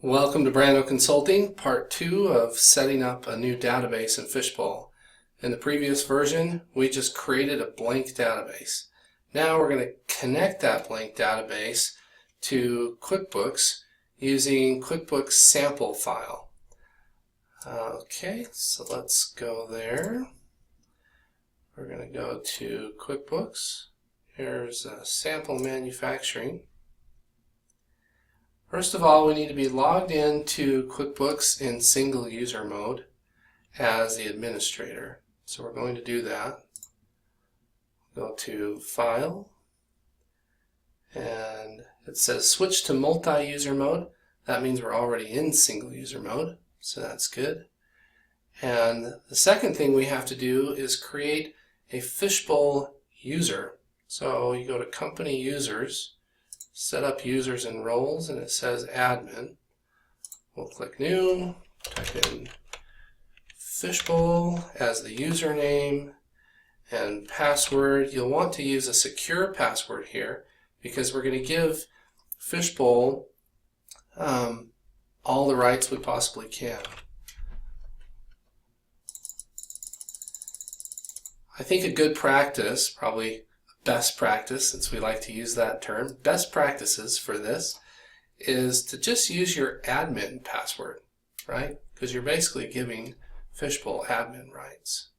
Welcome to Brandow Consulting, part 2 of setting up a new database in Fishbowl. In the previous version, we just created a blank database. Now we're going to connect that blank database to QuickBooks using QuickBooks sample file. Okay, so let's go there. We're going to go to QuickBooks. Here's sample manufacturing. First of all, we need to be logged into QuickBooks in single user mode as the administrator. So we're going to do that. Go to File, and it says switch to multi-user mode. That means we're already in single user mode, so that's good. And the second thing we have to do is create a Fishbowl user. So you go to Company Users, set up users and roles, and it says admin. We'll click new, type in Fishbowl as the username, and password. You'll want to use a secure password here because we're going to give Fishbowl all the rights we possibly can. I think a good practice, probably best practice, since we like to use that term, best practices for this is to just use your admin password, right? Because you're basically giving Fishbowl admin rights.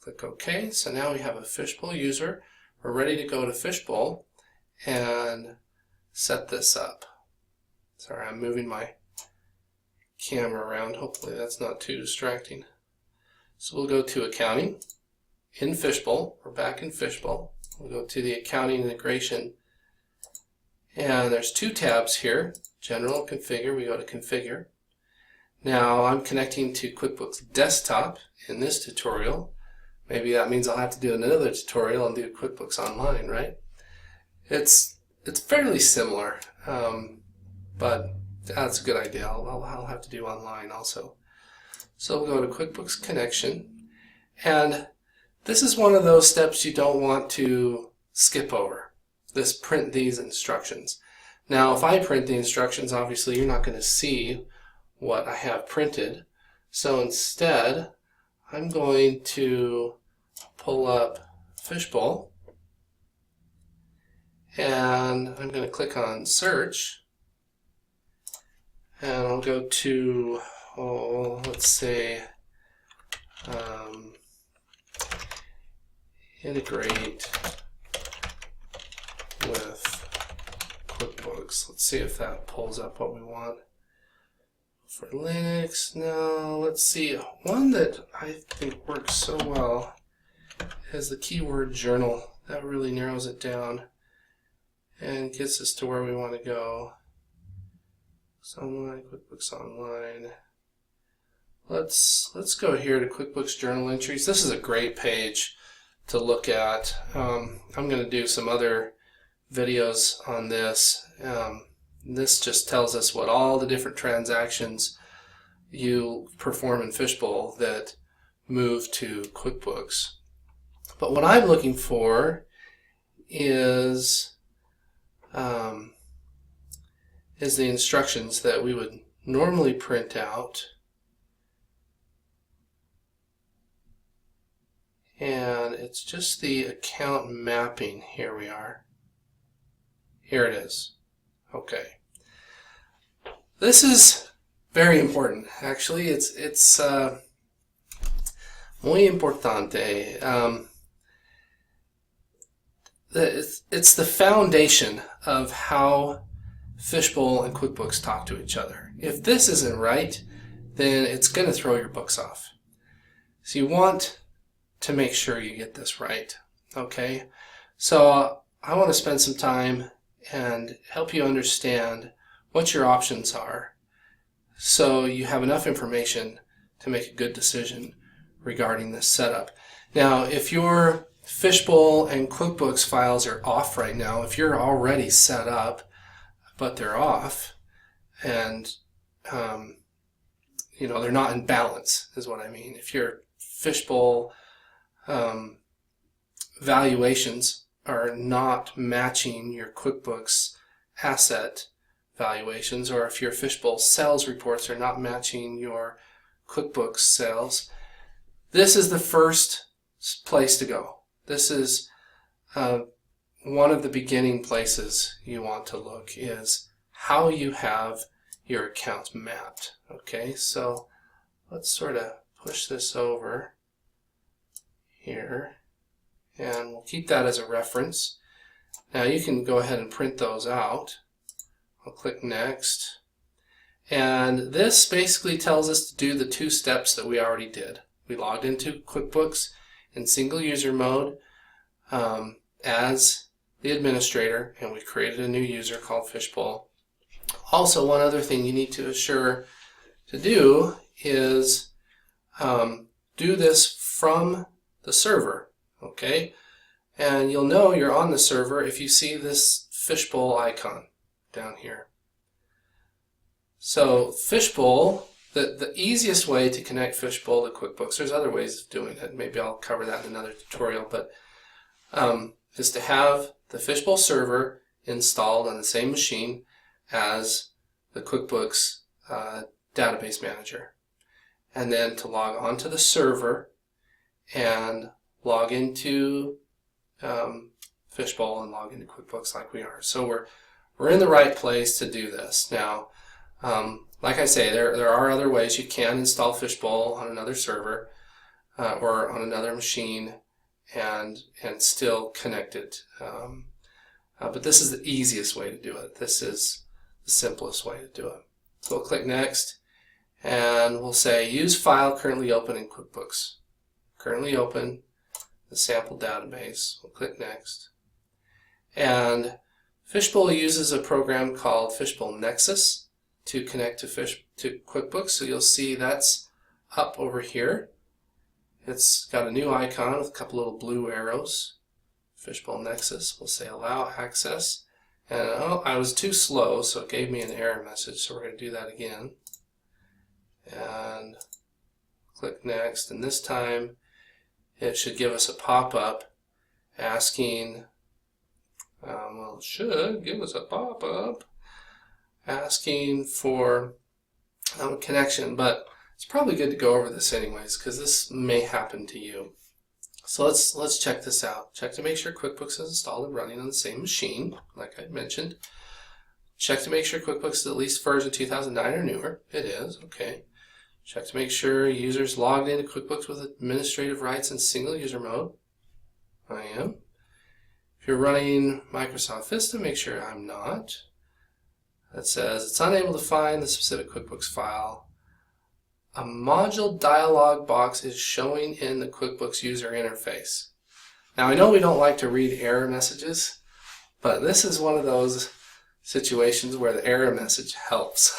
Click OK. So now we have a Fishbowl user. We're ready to go to Fishbowl and set this up. Sorry, I'm moving my camera around. Hopefully that's not too distracting. So we'll go to Accounting. In Fishbowl, we're back in Fishbowl. We'll go to the Accounting Integration, and there's two tabs here, General, Configure. We go to Configure. Now I'm connecting to QuickBooks Desktop in this tutorial. Maybe that means I'll have to do another tutorial and do QuickBooks Online, right? It's fairly similar, but that's a good idea. I'll have to do online also. So we'll go to QuickBooks Connection, and this is one of those steps you don't want to skip over. This print these instructions. Now if I print the instructions, obviously you're not going to see what I have printed. So instead, I'm going to pull up Fishbowl, and I'm going to click on Search, and I'll go to, let's say, integrate with QuickBooks. Let's see if that pulls up what we want. For Linux, no, let's see. One that I think works so well is the keyword journal. That really narrows it down and gets us to where we want to go. So online, QuickBooks Online. Let's go here to QuickBooks Journal Entries. This is a great page to look at. I'm going to do some other videos on this. This just tells us what all the different transactions you perform in Fishbowl that move to QuickBooks. But what I'm looking for is the instructions that we would normally print out. And it's just the account mapping. Here we are. Here it is. Okay. This is very important. Actually, it's muy importante. It's the foundation of how Fishbowl and QuickBooks talk to each other. If this isn't right, then it's going to throw your books off. So you want to make sure you get this right. Okay, so I want to spend some time and help you understand what your options are so you have enough information to make a good decision regarding this setup. Now, if your Fishbowl and QuickBooks files are off right now, if you're already set up but they're off, and they're not in balance is what I mean. If your Fishbowl valuations are not matching your QuickBooks asset valuations, or if your Fishbowl sales reports are not matching your QuickBooks sales, this is the first place to go. This is one of the beginning places you want to look, is how you have your accounts mapped. Okay, so let's sort of push this over here, and we'll keep that as a reference. Now you can go ahead and print those out. I'll click Next. And this basically tells us to do the 2 steps that we already did. We logged into QuickBooks in single user mode as the administrator, and we created a new user called Fishbowl. Also, one other thing you need to assure to do is do this from the server, okay? And you'll know you're on the server if you see this Fishbowl icon down here. So Fishbowl, the easiest way to connect Fishbowl to QuickBooks, there's other ways of doing it, maybe I'll cover that in another tutorial, but is to have the Fishbowl server installed on the same machine as the QuickBooks database manager, and then to log onto the server and log into Fishbowl and log into QuickBooks like we are. So we're in the right place to do this. Now, like I say, there are other ways you can install Fishbowl on another server or on another machine and still connect it. But this is the easiest way to do it. This is the simplest way to do it. So we'll click Next, and we'll say Use File Currently Open in QuickBooks. Currently open the sample database. We'll click Next. And Fishbowl uses a program called Fishbowl Nexus to connect to QuickBooks. So you'll see that's up over here. It's got a new icon with a couple little blue arrows. Fishbowl Nexus. We'll say Allow Access. And I was too slow, so it gave me an error message. So we're going to do that again. And click Next. And this time it should give us a pop-up asking, well, it should give us a pop-up asking for a connection, but it's probably good to go over this anyways, because this may happen to you. So let's check this out. Check to make sure QuickBooks is installed and running on the same machine, like I mentioned. Check to make sure QuickBooks is at least version 2009 or newer. It is, okay. Check to make sure users logged into QuickBooks with administrative rights in single user mode. I am. If you're running Microsoft Vista, make sure I'm not. That says it's unable to find the specific QuickBooks file. A module dialog box is showing in the QuickBooks user interface. Now I know we don't like to read error messages, but this is one of those situations where the error message helps.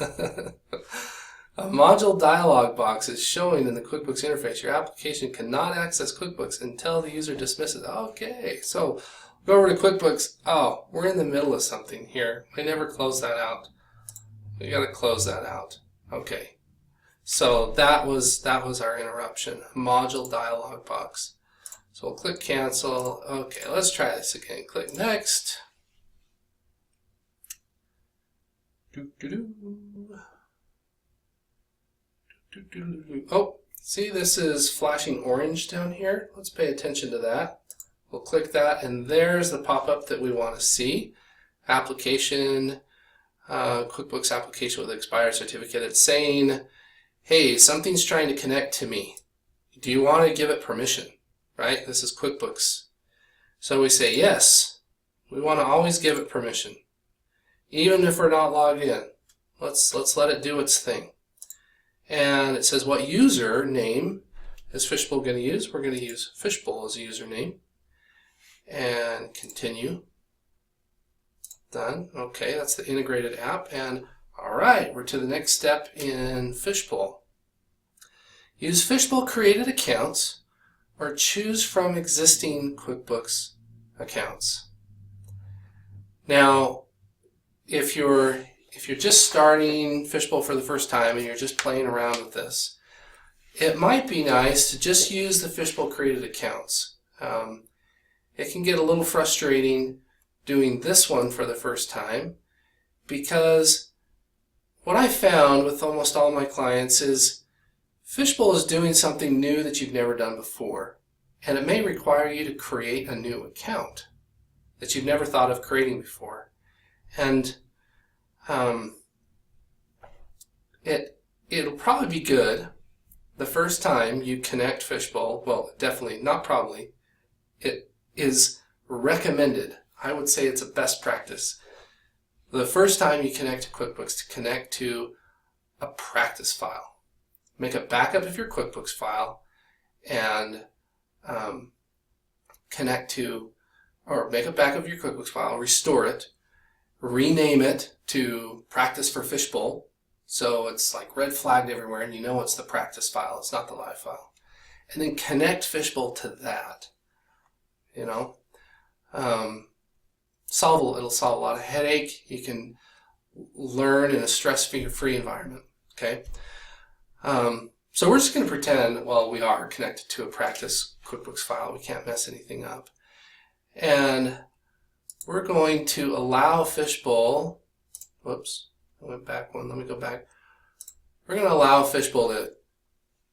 A module dialog box is showing in the QuickBooks interface. Your application cannot access QuickBooks until the user dismisses. Okay, so go over to QuickBooks. Oh, we're in the middle of something here. We never closed that out. We got to close that out. Okay. So that was our interruption, module dialog box. So we'll click Cancel. Okay, let's try this again. Click Next. Oh, see, this is flashing orange down here. Let's pay attention to that. We'll click that, and there's the pop-up that we want to see. Application, QuickBooks application with expired certificate. It's saying, hey, something's trying to connect to me. Do you want to give it permission? Right? This is QuickBooks. So we say yes. We want to always give it permission, even if we're not logged in. Let's let it do its thing. And it says what user name is Fishbowl going to use? We're going to use Fishbowl as a username. And continue. Done. Okay, that's the integrated app. And all right, we're to the next step in Fishbowl. Use Fishbowl created accounts or choose from existing QuickBooks accounts. Now, if you're just starting Fishbowl for the first time and you're just playing around with this, it might be nice to just use the Fishbowl created accounts. It can get a little frustrating doing this one for the first time because what I found with almost all my clients is Fishbowl is doing something new that you've never done before, and it may require you to create a new account that you've never thought of creating before. And it'll probably be good the first time you connect Fishbowl. Well, definitely, not probably. It is recommended. I would say it's a best practice. The first time you connect to QuickBooks, to connect to a practice file. Make a backup of your QuickBooks file and connect to, or make a backup of your QuickBooks file, restore it, rename it to Practice for Fishbowl. So it's like red flagged everywhere and you know it's the practice file, it's not the live file. And then connect Fishbowl to that. You know, it'll solve a lot of headache. You can learn in a stress-free environment. Okay. So we're just going to pretend, well, we are connected to a practice QuickBooks file. We can't mess anything up. And we're going to allow Fishbowl, whoops, I went back one, let me go back. We're going to allow Fishbowl to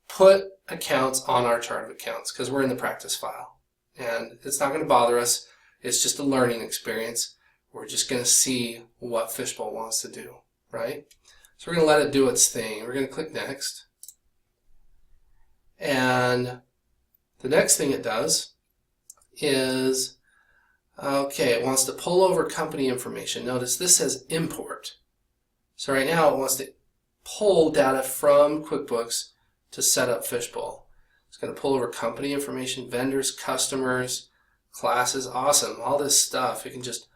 put accounts on our chart of accounts because we're in the practice file. And it's not going to bother us. It's just a learning experience. We're just going to see what Fishbowl wants to do, right? So we're going to let it do its thing. We're going to click Next. And the next thing it does is, okay, it wants to pull over company information. Notice this says import. So right now it wants to pull data from QuickBooks to set up Fishbowl. It's going to pull over company information, vendors, customers, classes. Awesome. All this stuff. You can just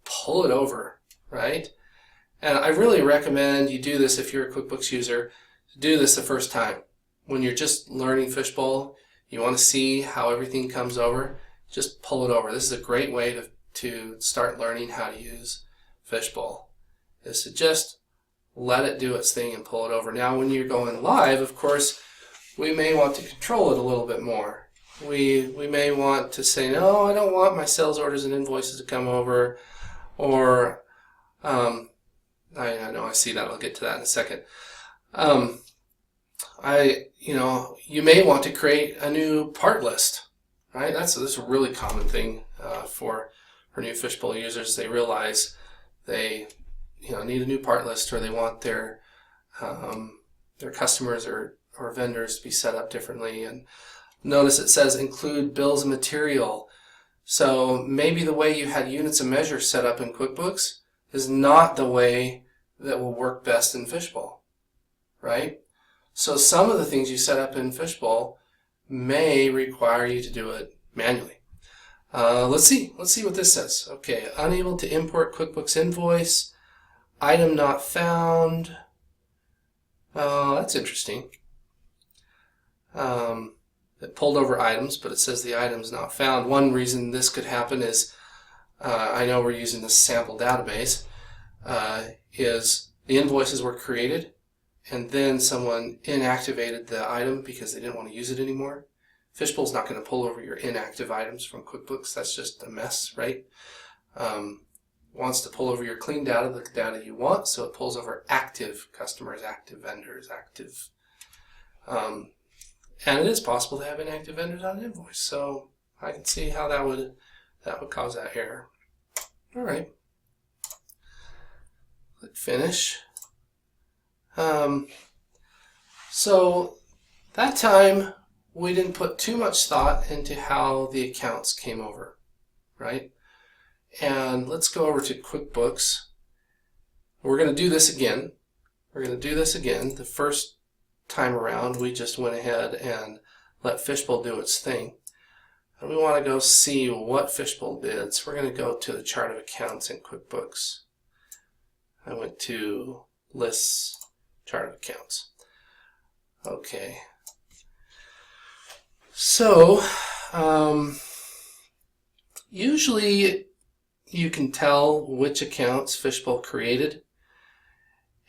pull it over, right? And I really recommend you do this if you're a QuickBooks user. Do this the first time. When you're just learning Fishbowl, you want to see how everything comes over, just pull it over. This is a great way to start learning how to use Fishbowl, is to just let it do its thing and pull it over. Now when you're going live, of course, we may want to control it a little bit more. We may want to say, no, I don't want my sales orders and invoices to come over, or I know I see that. I'll get to that in a second. You may want to create a new part list, right? That's a really common thing for new Fishbowl users. They realize they need a new part list, or they want their customers or vendors to be set up differently. And notice it says include bills of material. So maybe the way you had units of measure set up in QuickBooks is not the way that will work best in Fishbowl, right? So some of the things you set up in Fishbowl may require you to do it manually. Let's see what this says. Okay, unable to import QuickBooks invoice, item not found. That's interesting. It pulled over items, but it says the item's not found. One reason this could happen is, I know we're using this sample database, is the invoices were created and then someone inactivated the item because they didn't want to use it anymore. Fishbowl's not going to pull over your inactive items from QuickBooks. That's just a mess, right? Wants to pull over your clean data, the data you want, so it pulls over active customers, active vendors, active. And it is possible to have inactive vendors on an invoice, so I can see how that would cause that error. All right. Click Finish. So that time we didn't put too much thought into how the accounts came over, right? And let's go over to QuickBooks. We're going to do this again. The first time around we just went ahead and let Fishbowl do its thing. And we want to go see what Fishbowl did. So we're going to go to the chart of accounts in QuickBooks. I went to Lists, Chart of Accounts. Okay. So, usually you can tell which accounts Fishbowl created.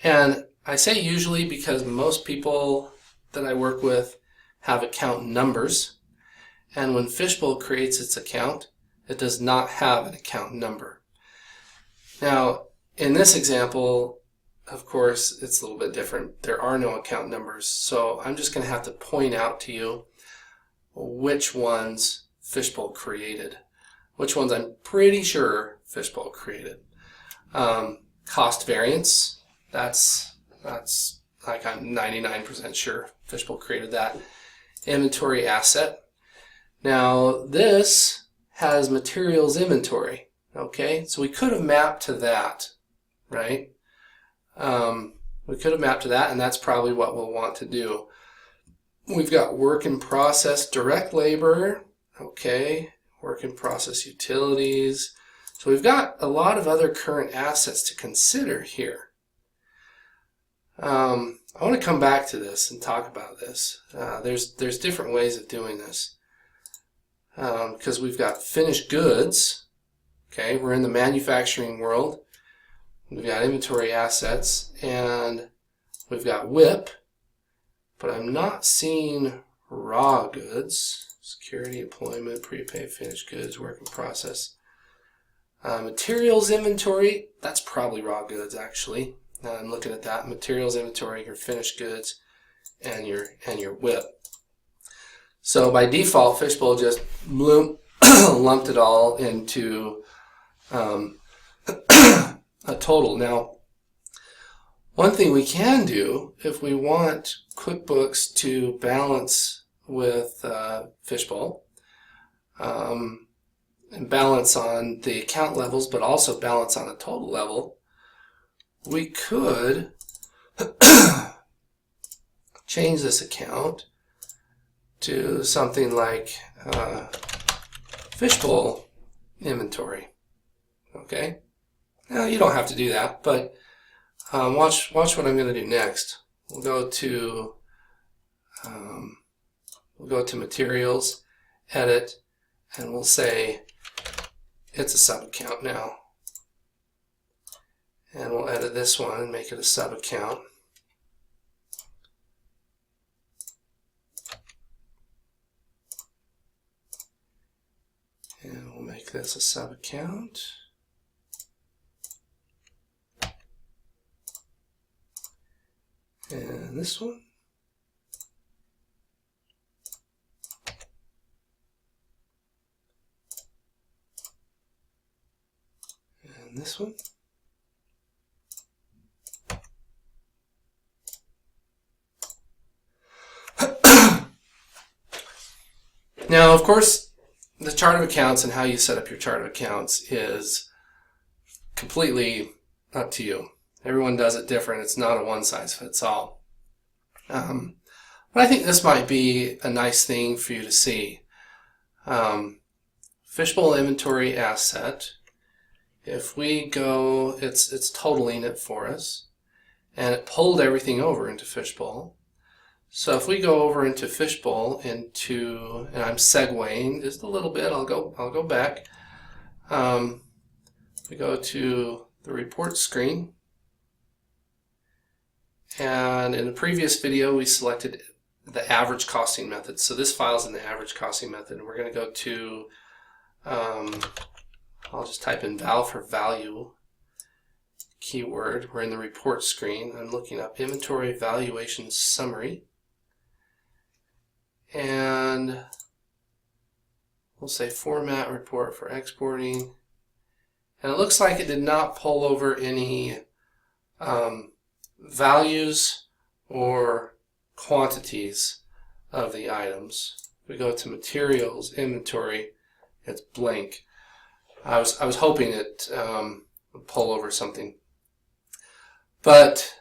And I say usually because most people that I work with have account numbers. And when Fishbowl creates its account, it does not have an account number. Now, In this example, of course, it's a little bit different. There are no account numbers, so I'm just going to have to point out to you which ones Fishbowl created. Which ones I'm pretty sure Fishbowl created. Cost variance, that's like I'm 99% sure Fishbowl created that. Inventory asset. Now this has materials inventory. Okay, so we could have mapped to that, right? We could have mapped to that, and that's probably what we'll want to do. We've got work in process direct labor, okay, work in process utilities. So we've got a lot of other current assets to consider here. I want to come back to this and talk about this. There's different ways of doing this. Because we've got finished goods, okay, we're in the manufacturing world. We've got inventory assets, and we've got WIP, but I'm not seeing raw goods, security, employment, prepaid, finished goods, work in process. Materials inventory, that's probably raw goods actually. I'm looking at that. Materials inventory, your finished goods, and your WIP. So by default, Fishbowl just lumped it all into a total. Now, one thing we can do if we want QuickBooks to balance with Fishbowl, and balance on the account levels, but also balance on a total level, we could change this account to something like Fishbowl inventory. Okay? Now you don't have to do that, but watch what I'm going to do next. We'll go to materials, edit, and we'll say it's a sub account now. And we'll edit this one and make it a sub account. And we'll make this a sub account. And this one. And this one. Now, of course, the chart of accounts and how you set up your chart of accounts is completely up to you. Everyone does it different. It's not a one-size-fits-all. But I think this might be a nice thing for you to see. Fishbowl inventory asset. If we go, it's totaling it for us, and it pulled everything over into Fishbowl. So if we go over into Fishbowl and I'm segueing just a little bit, I'll go back. We go to the report screen, and in the previous video we selected the average costing method. So this file's in the average costing method, and we're going to go to I'll just type in val for value keyword. We're in the report screen. I'm looking up inventory valuation summary. And we'll say format report for exporting. And it looks like it did not pull over any values or quantities of the items. We go to materials, inventory, it's blank. I was hoping it would pull over something. But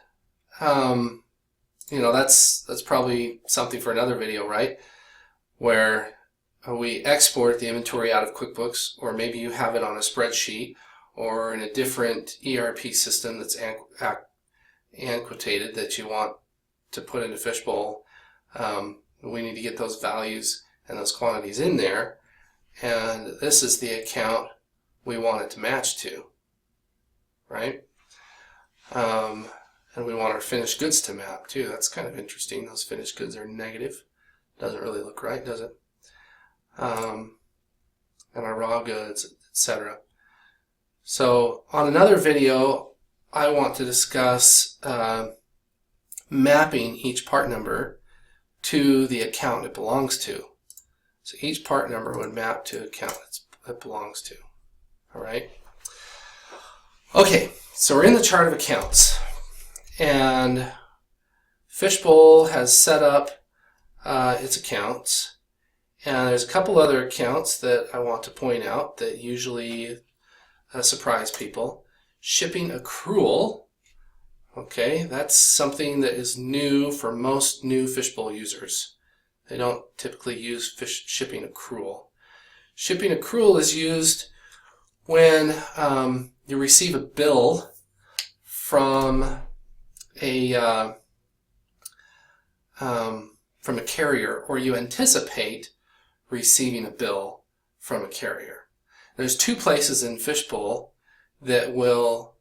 you know, that's probably something for another video, right? Where we export the inventory out of QuickBooks, or maybe you have it on a spreadsheet or in a different ERP system that's annotated that you want to put into Fishbowl. We need to get those values and those quantities in there, and this is the account we want it to match to, right? And we want our finished goods to map too. That's kind of interesting. Those finished goods are negative. Doesn't really look right, does it? And our raw goods, etc. So on another video, I want to discuss mapping each part number to the account it belongs to. So each part number would map to account it belongs to. All right. Okay, so we're in the chart of accounts, and Fishbowl has set up its accounts, and there's a couple other accounts that I want to point out that usually surprise people. Shipping accrual, okay, that's something that is new for most new Fishbowl users. They don't typically use shipping accrual. Shipping accrual is used when you receive a bill from a carrier, or you anticipate receiving a bill from a carrier. There's two places in Fishbowl that will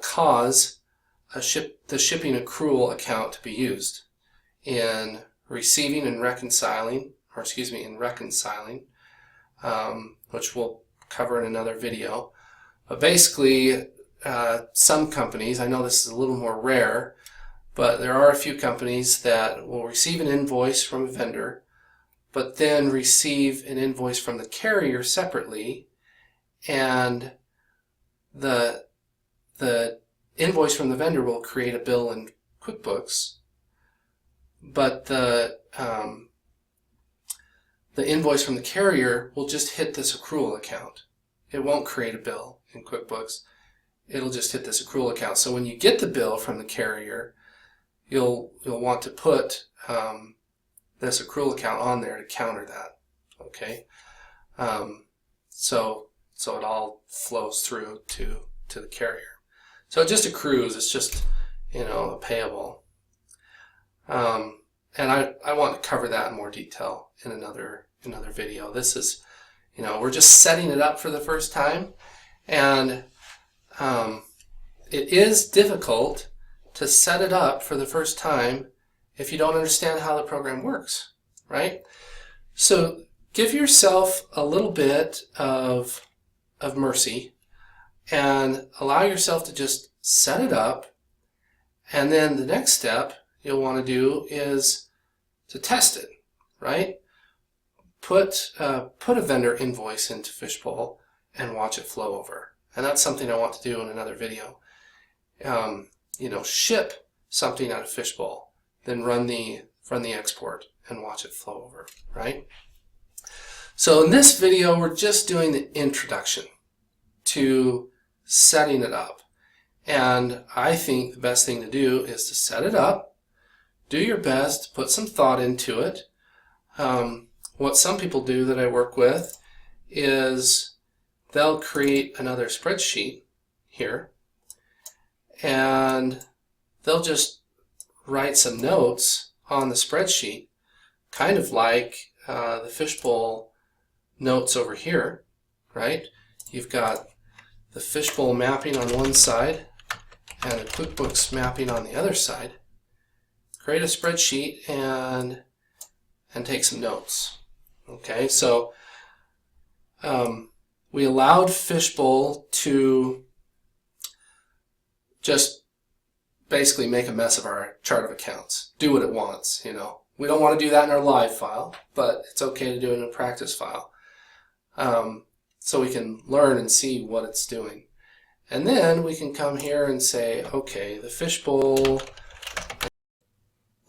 cause the shipping accrual account to be used: in receiving and reconciling, which we'll cover in another video. But basically, some companies, I know this is a little more rare, but there are a few companies that will receive an invoice from a vendor, but then receive an invoice from the carrier separately, and the invoice from the vendor will create a bill in QuickBooks, but the invoice from the carrier will just hit this accrual account. It won't create a bill in QuickBooks. It'll just hit this accrual account. So when you get the bill from the carrier, you'll want to put this accrual account on there to counter that. Okay, so it all flows through to the carrier. So it just accrues. It's just, a payable. And I want to cover that in more detail in another video. This is, we're just setting it up for the first time, and it is difficult to set it up for the first time if you don't understand how the program works, right? So give yourself a little bit of mercy and allow yourself to just set it up, and then the next step you'll want to do is to test it, right? Put a vendor invoice into Fishbowl and watch it flow over. And that's something I want to do in another video. Ship something out of Fishbowl, then run the export and watch it flow over, right? So in this video, we're just doing the introduction to setting it up. And I think the best thing to do is to set it up, do your best, put some thought into it. What some people do that I work with is they'll create another spreadsheet here, and they'll just write some notes on the spreadsheet, kind of like the Fishbowl notes over here, right? You've got the Fishbowl mapping on one side and the QuickBooks mapping on the other side. Create a spreadsheet and take some notes. Okay, so we allowed Fishbowl to just basically make a mess of our chart of accounts, do what it wants. We don't want to do that in our live file, but it's okay to do it in a practice file, so we can learn and see what it's doing. And then we can come here and say, okay, the Fishbowl.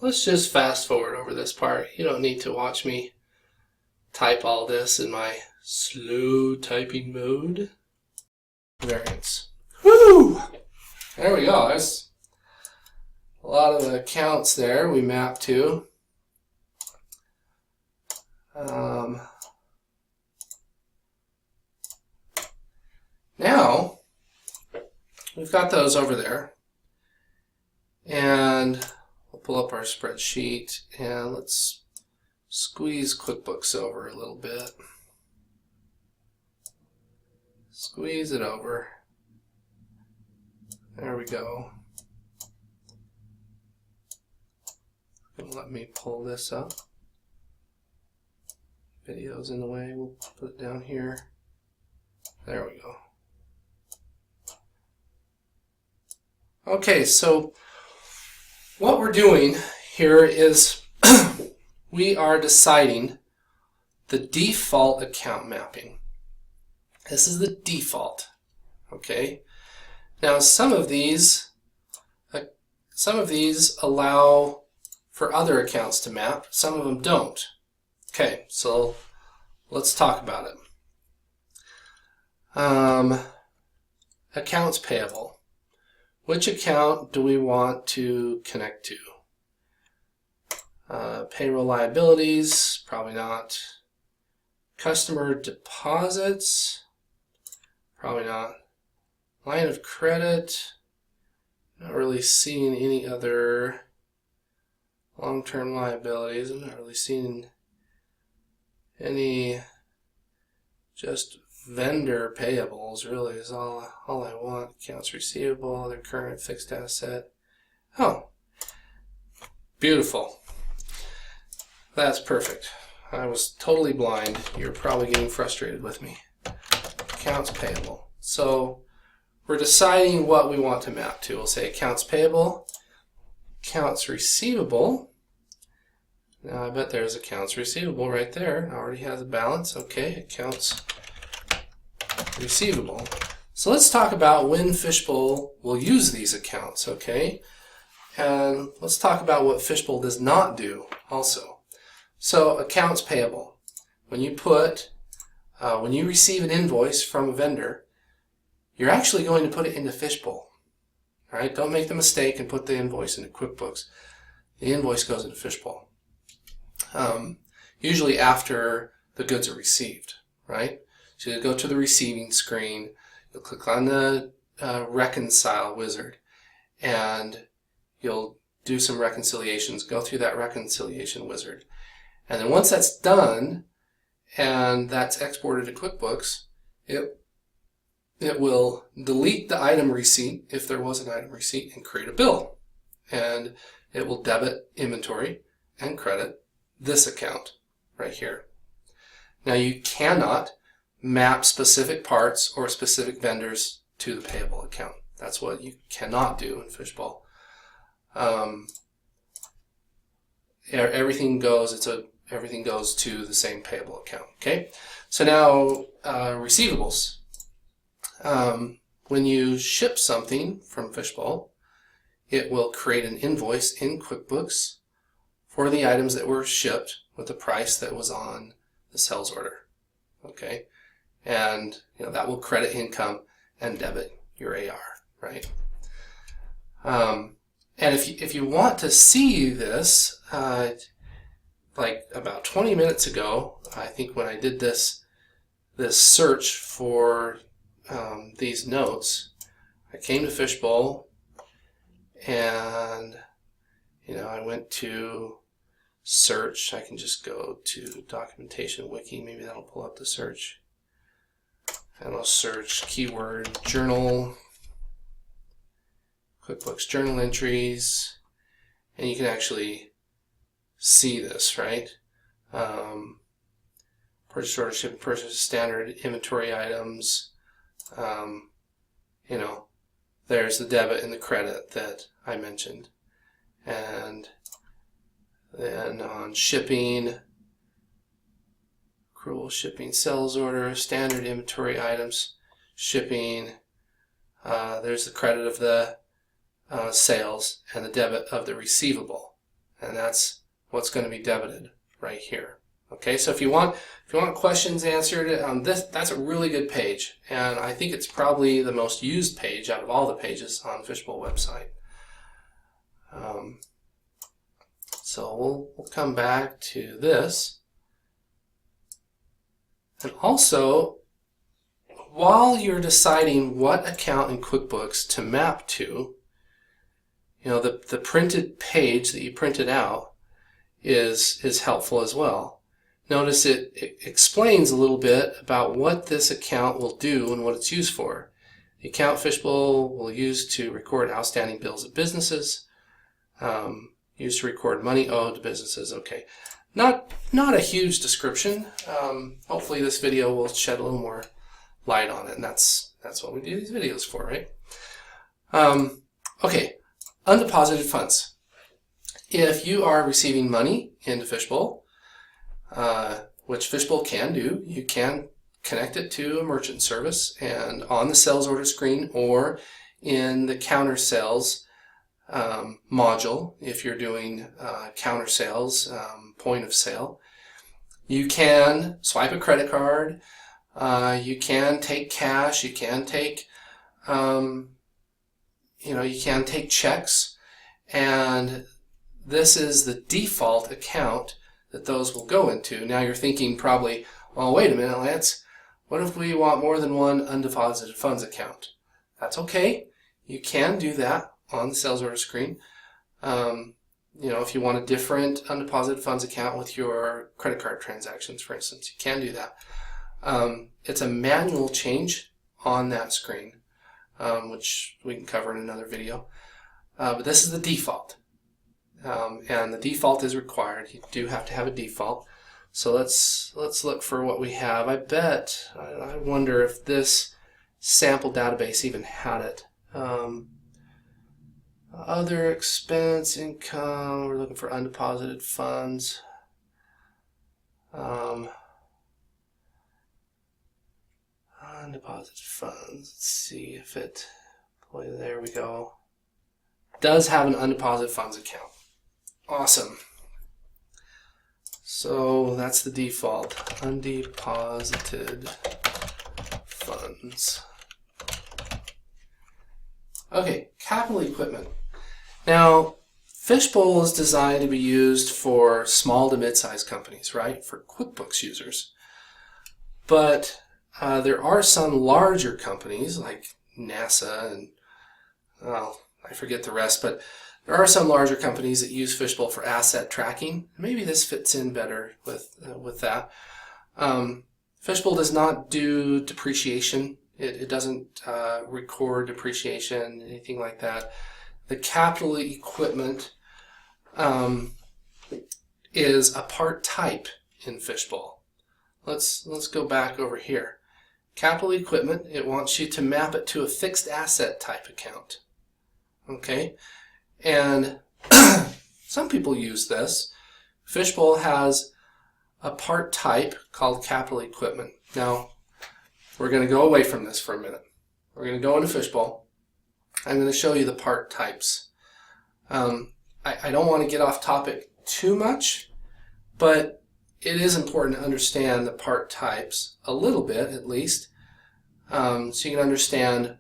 Let's just fast forward over this part. You don't need to watch me type all this in my slow typing mode. Variance. Woo! There we go. There's a lot of the accounts there we map to. Now, we've got those over there. And we'll pull up our spreadsheet and let's squeeze QuickBooks over a little bit. Squeeze it over. There we go. Let me pull this up. Video's in the way. We'll put it down here. There we go. Okay, so what we're doing here is we are deciding the default account mapping. This is the default. Okay. Now some of these allow for other accounts to map. Some of them don't. Okay, so let's talk about it. Accounts payable. Which account do we want to connect to? Payroll liabilities, probably not. Customer deposits, probably not. Line of credit, not really seeing any other long-term liabilities. I'm not really seeing any, just vendor payables really is all I want. Accounts receivable, other current fixed asset. Oh, beautiful. That's perfect. I was totally blind. You're probably getting frustrated with me. Accounts payable. So we're deciding what we want to map to. We'll say accounts payable, accounts receivable. Now I bet there's accounts receivable right there. It already has a balance. Okay, accounts receivable. So let's talk about when Fishbowl will use these accounts, okay? And let's talk about what Fishbowl does not do also. So accounts payable. When you receive an invoice from a vendor, you're actually going to put it into Fishbowl. All right? Don't make the mistake and put the invoice into QuickBooks. The invoice goes into Fishbowl. Usually after the goods are received, right? So you go to the receiving screen, you'll click on the reconcile wizard, and you'll do some reconciliations, go through that reconciliation wizard. And then once that's done and that's exported to QuickBooks, it will delete the item receipt if there was an item receipt and create a bill. And it will debit inventory and credit this account right here. Now you cannot map specific parts or specific vendors to the payable account. That's what you cannot do in Fishbowl. Everything goes to the same payable account. Okay, so now receivables. When you ship something from Fishbowl, it will create an invoice in QuickBooks for the items that were shipped with the price that was on the sales order. Okay, and that will credit income and debit your AR, right? And if you want to see this, like about 20 minutes ago, I think when I did this search for these notes, I came to Fishbowl and I went to search. I can just go to documentation wiki, maybe that'll pull up the search, and I'll search keyword journal, QuickBooks journal entries, and you can actually see this, right? Purchase order, shipping, purchase, standard inventory items. There's the debit and the credit that I mentioned. And then on shipping, accrual, shipping, sales order, standard inventory items, shipping, there's the credit of the sales and the debit of the receivable. And that's what's going to be debited right here. Okay, so if you want questions answered on this, that's a really good page, and I think it's probably the most used page out of all the pages on the Fishbowl website. So we'll come back to this, and also while you're deciding what account in QuickBooks to map to, the printed page that you printed out is helpful as well. Notice it explains a little bit about what this account will do and what it's used for. The account Fishbowl will use to record outstanding bills of businesses, used to record money owed to businesses. Okay, not a huge description. Hopefully this video will shed a little more light on it, and that's what we do these videos for, right? Okay, undeposited funds. If you are receiving money into Fishbowl, which Fishbowl can do, you can connect it to a merchant service, and on the sales order screen or in the counter sales module, if you're doing counter sales, point of sale, you can swipe a credit card, you can take cash, you can take you can take checks, and this is the default account that those will go into. Now you're thinking probably, well, wait a minute, Lance, what if we want more than one undeposited funds account? That's okay. You can do that on the sales order screen. If you want a different undeposited funds account with your credit card transactions, for instance, you can do that. It's a manual change on that screen, which we can cover in another video. But this is the default. And the default is required. You do have to have a default. So let's look for what we have. I wonder if this sample database even had it. Other expense, income, we're looking for undeposited funds. Undeposited funds, let's see if it, boy, there we go. Does have an undeposited funds account. Awesome. So that's the default, undeposited funds. Okay, capital equipment. Now, Fishbowl is designed to be used for small to mid-sized companies, right? For QuickBooks users. But there are some larger companies like NASA and, well, I forget the rest, but there are some larger companies that use Fishbowl for asset tracking. Maybe this fits in better with that. Fishbowl does not do depreciation. It doesn't record depreciation, anything like that. The capital equipment is a part type in Fishbowl. Let's go back over here. Capital equipment, it wants you to map it to a fixed asset type account. Okay, and some people use this. Fishbowl has a part type called capital equipment. Now, we're going to go away from this for a minute. We're going to go into Fishbowl. I'm going to show you the part types. I don't want to get off topic too much, but it is important to understand the part types a little bit, at least, so you can understand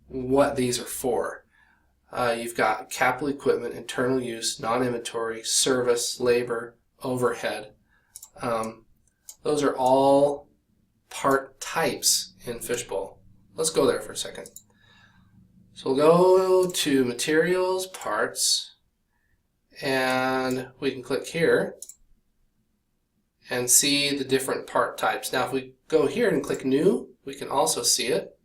what these are for. You've got capital equipment, internal use, non-inventory, service, labor, overhead. Those are all part types in Fishbowl. Let's go there for a second. So we'll go to Materials, Parts, and we can click here and see the different part types. Now if we go here and click New, we can also see it.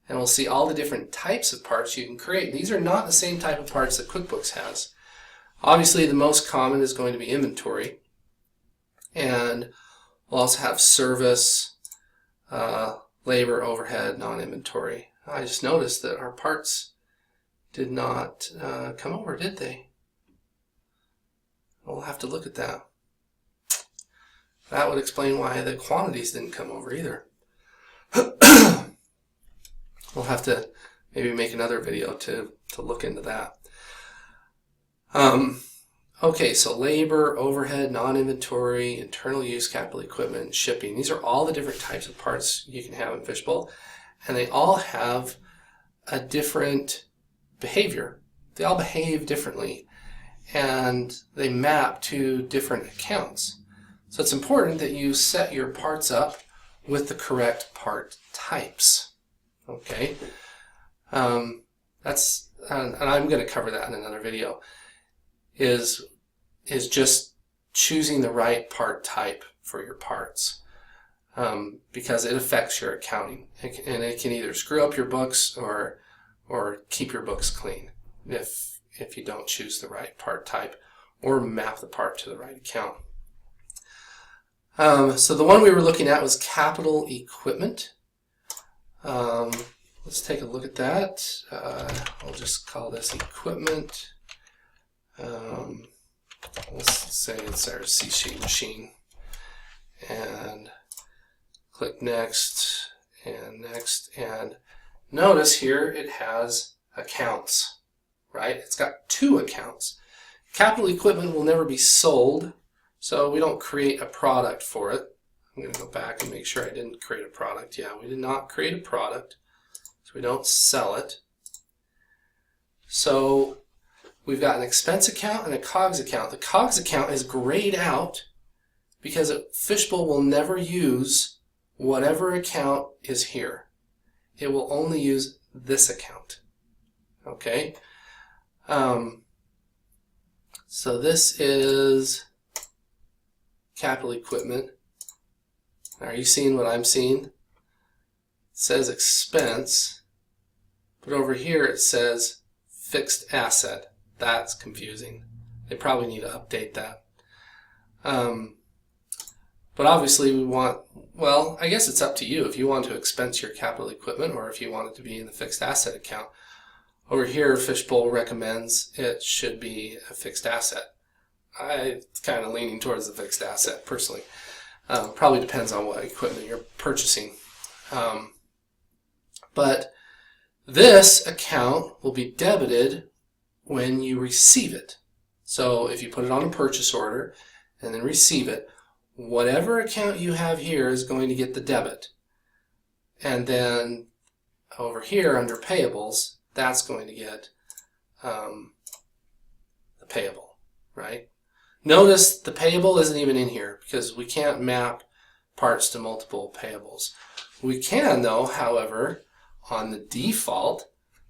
And we'll see all the different types of parts you can create. These are not the same type of parts that QuickBooks has. Obviously the most common is going to be inventory. And we'll also have service, labor, overhead, non-inventory. I just noticed that our parts did not come over, did they? We'll have to look at that. That would explain why the quantities didn't come over either. We'll have to maybe make another video to look into that. Okay, so labor, overhead, non-inventory, internal use, capital equipment, and shipping. These are all the different types of parts you can have in Fishbowl, and they all have a different behavior. They all behave differently, and they map to different accounts. So it's important that you set your parts up with the correct part types. Okay, and I'm going to cover that in another video. Is just choosing the right part type for your parts, because it affects your accounting, and it can either screw up your books or keep your books clean if you don't choose the right part type or map the part to the right account. So the one we were looking at was capital equipment. let's take a look at that. I'll just call this equipment. Let's say it's our C-sheet machine. And click next, and notice here it has accounts, right? It's got 2 accounts. Capital equipment will never be sold, so we don't create a product for it. I'm going to go back and make sure I didn't create a product. Yeah, we did not create a product, so we don't sell it. So we've got an expense account and a COGS account. The COGS account is grayed out because Fishbowl will never use whatever account is here. It will only use this account. Okay? So this is capital equipment. Are you seeing what I'm seeing? It says expense, but over here it says fixed asset. That's confusing. They probably need to update that. But obviously we want, well, I guess it's up to you if you want to expense your capital equipment or if you want it to be in the fixed asset account. Over here, Fishbowl recommends it should be a fixed asset. I'm kind of leaning towards the fixed asset personally. Probably depends on what equipment you're purchasing. But this account will be debited when you receive it. So if you put it on a purchase order and then receive it, whatever account you have here is going to get the debit. And then over here under payables, that's going to get the payable, right? Notice the payable isn't even in here because we can't map parts to multiple payables. We can though, however, on the default,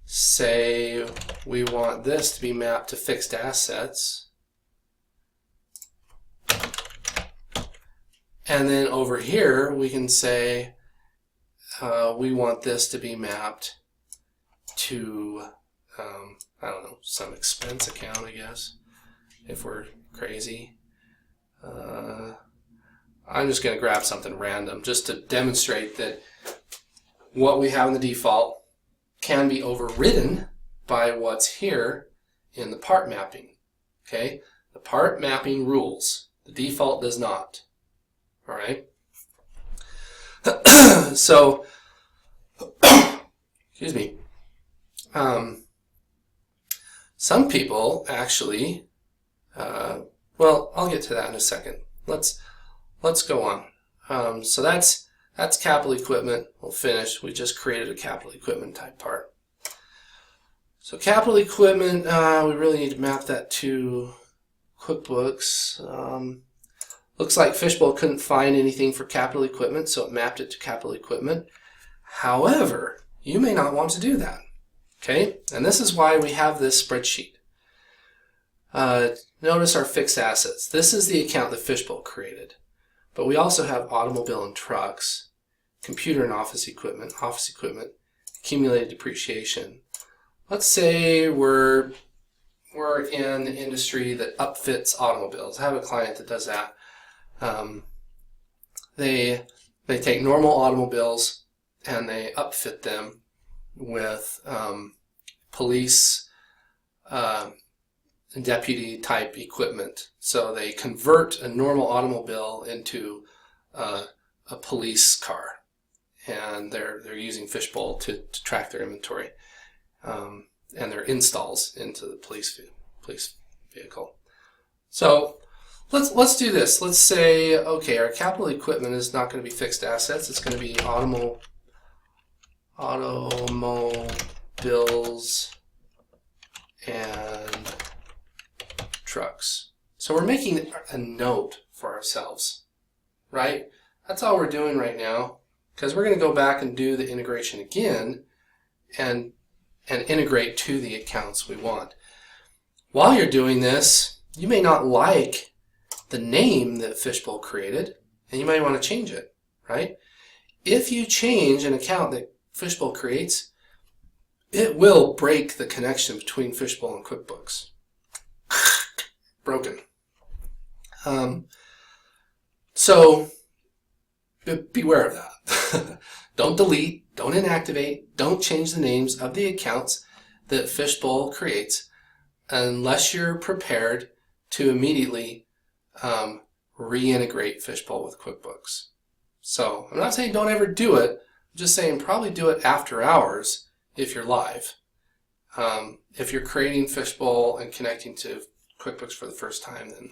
say we want this to be mapped to fixed assets. And then over here, we can say we want this to be mapped to, I don't know, some expense account, I guess, if we're crazy. I'm just going to grab something random just to demonstrate that what we have in the default can be overridden by what's here in the part mapping. Okay? The part mapping rules. The default does not. All right? So, excuse me. Some people actually, well, I'll get to that in a second. Let's go on. So that's capital equipment. We'll finish. We just created a capital equipment type part. So capital equipment, we really need to map that to QuickBooks. Looks like Fishbowl couldn't find anything for capital equipment, so it mapped it to capital equipment. However, you may not want to do that. Okay, and this is why we have this spreadsheet. Notice our fixed assets. This is the account that Fishbowl created. But we also have automobile and trucks, computer and office equipment, accumulated depreciation. Let's say we're in the industry that upfits automobiles. I have a client that does that. They take normal automobiles and they upfit them with police deputy type equipment. So they convert a normal automobile into a police car, and they're using Fishbowl to track their inventory and their installs into the police vehicle. So let's do this. Let's say, okay, our capital equipment is not going to be fixed assets. It's going to be automobiles and trucks. So we're making a note for ourselves, right? That's all we're doing right now, because we're going to go back and do the integration again and integrate to the accounts we want. While you're doing this, you may not like the name that Fishbowl created, and you might want to change it, right? If you change an account that Fishbowl creates, it will break the connection between Fishbowl and QuickBooks. Broken. So beware of that. Don't delete, don't inactivate, don't change the names of the accounts that Fishbowl creates unless you're prepared to immediately reintegrate Fishbowl with QuickBooks. So I'm not saying don't ever do it. I'm just saying probably do it after hours if you're live. If you're creating Fishbowl and connecting to QuickBooks for the first time, then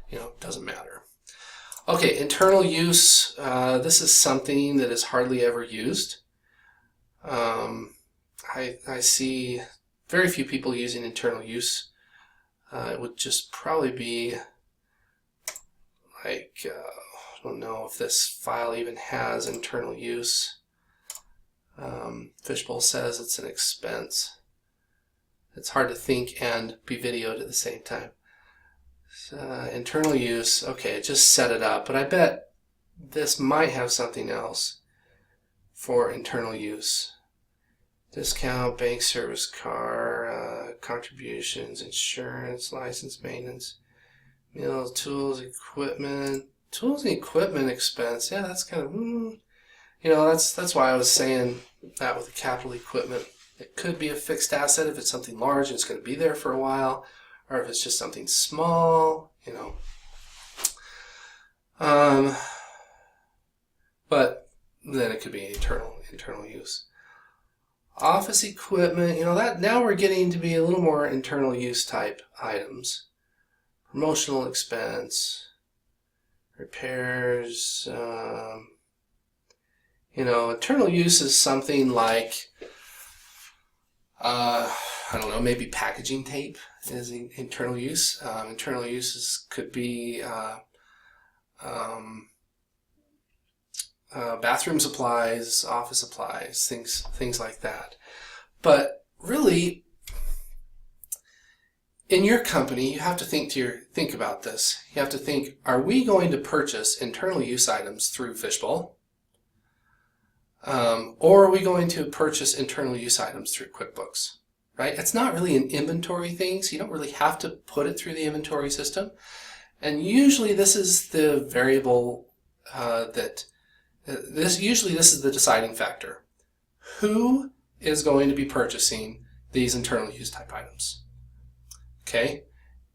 it doesn't matter. Okay, internal use. This is something that is hardly ever used. I see very few people using internal use. It would just probably be like, I don't know if this file even has internal use. Fishbowl says it's an expense. It's hard to think and be videoed at the same time. Internal use, okay, just set it up, but I bet this might have something else for internal use. Discount, bank service car, contributions, insurance, license, maintenance, meals, tools, equipment. Tools and equipment expense, yeah, that's kind of, that's why I was saying that with the capital equipment. It could be a fixed asset if it's something large and it's going to be there for a while, or if it's just something small, But then it could be internal use. Office equipment, that now we're getting to be a little more internal use type items. Promotional expense, repairs, internal use is something like, I don't know, maybe packaging tape is internal use. Internal uses could be bathroom supplies, office supplies, things like that. But really, in your company, you have to think about this. You have to think, are we going to purchase internal use items through Fishbowl? Or are we going to purchase internal use items through QuickBooks? Right? It's not really an inventory thing, so you don't really have to put it through the inventory system. And usually this is the variable this is the deciding factor. Who is going to be purchasing these internal use type items? Okay?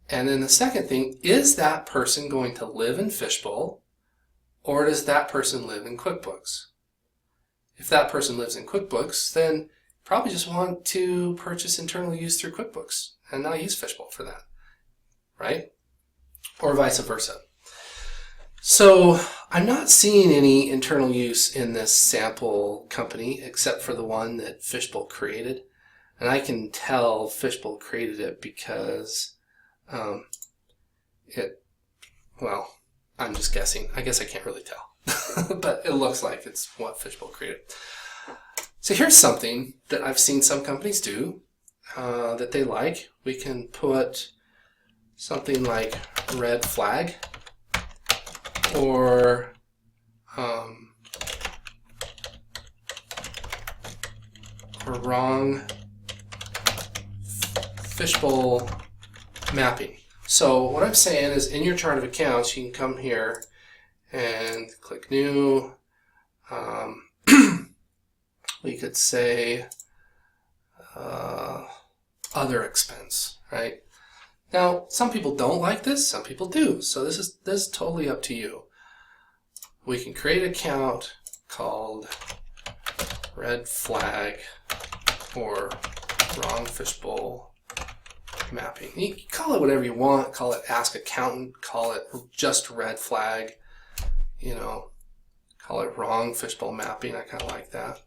And then the second thing, is that person going to live in Fishbowl, or does that person live in QuickBooks? If that person lives in QuickBooks, then probably just want to purchase internal use through QuickBooks and not use Fishbowl for that, right? Or vice versa. So I'm not seeing any internal use in this sample company except for the one that Fishbowl created. And I can tell Fishbowl created it because I'm just guessing. I guess I can't really tell. But it looks like it's what Fishbowl created. So here's something that I've seen some companies do that they like. We can put something like red flag or wrong Fishbowl mapping. So what I'm saying is in your chart of accounts, you can come here and click new. We could say other expense, right? Now, some people don't like this, some people do. So this is totally up to you. We can create an account called red flag or wrong Fishbowl mapping. You can call it whatever you want. Call it ask accountant. Call it just red flag. Call it wrong Fishbowl mapping. I kind of like that.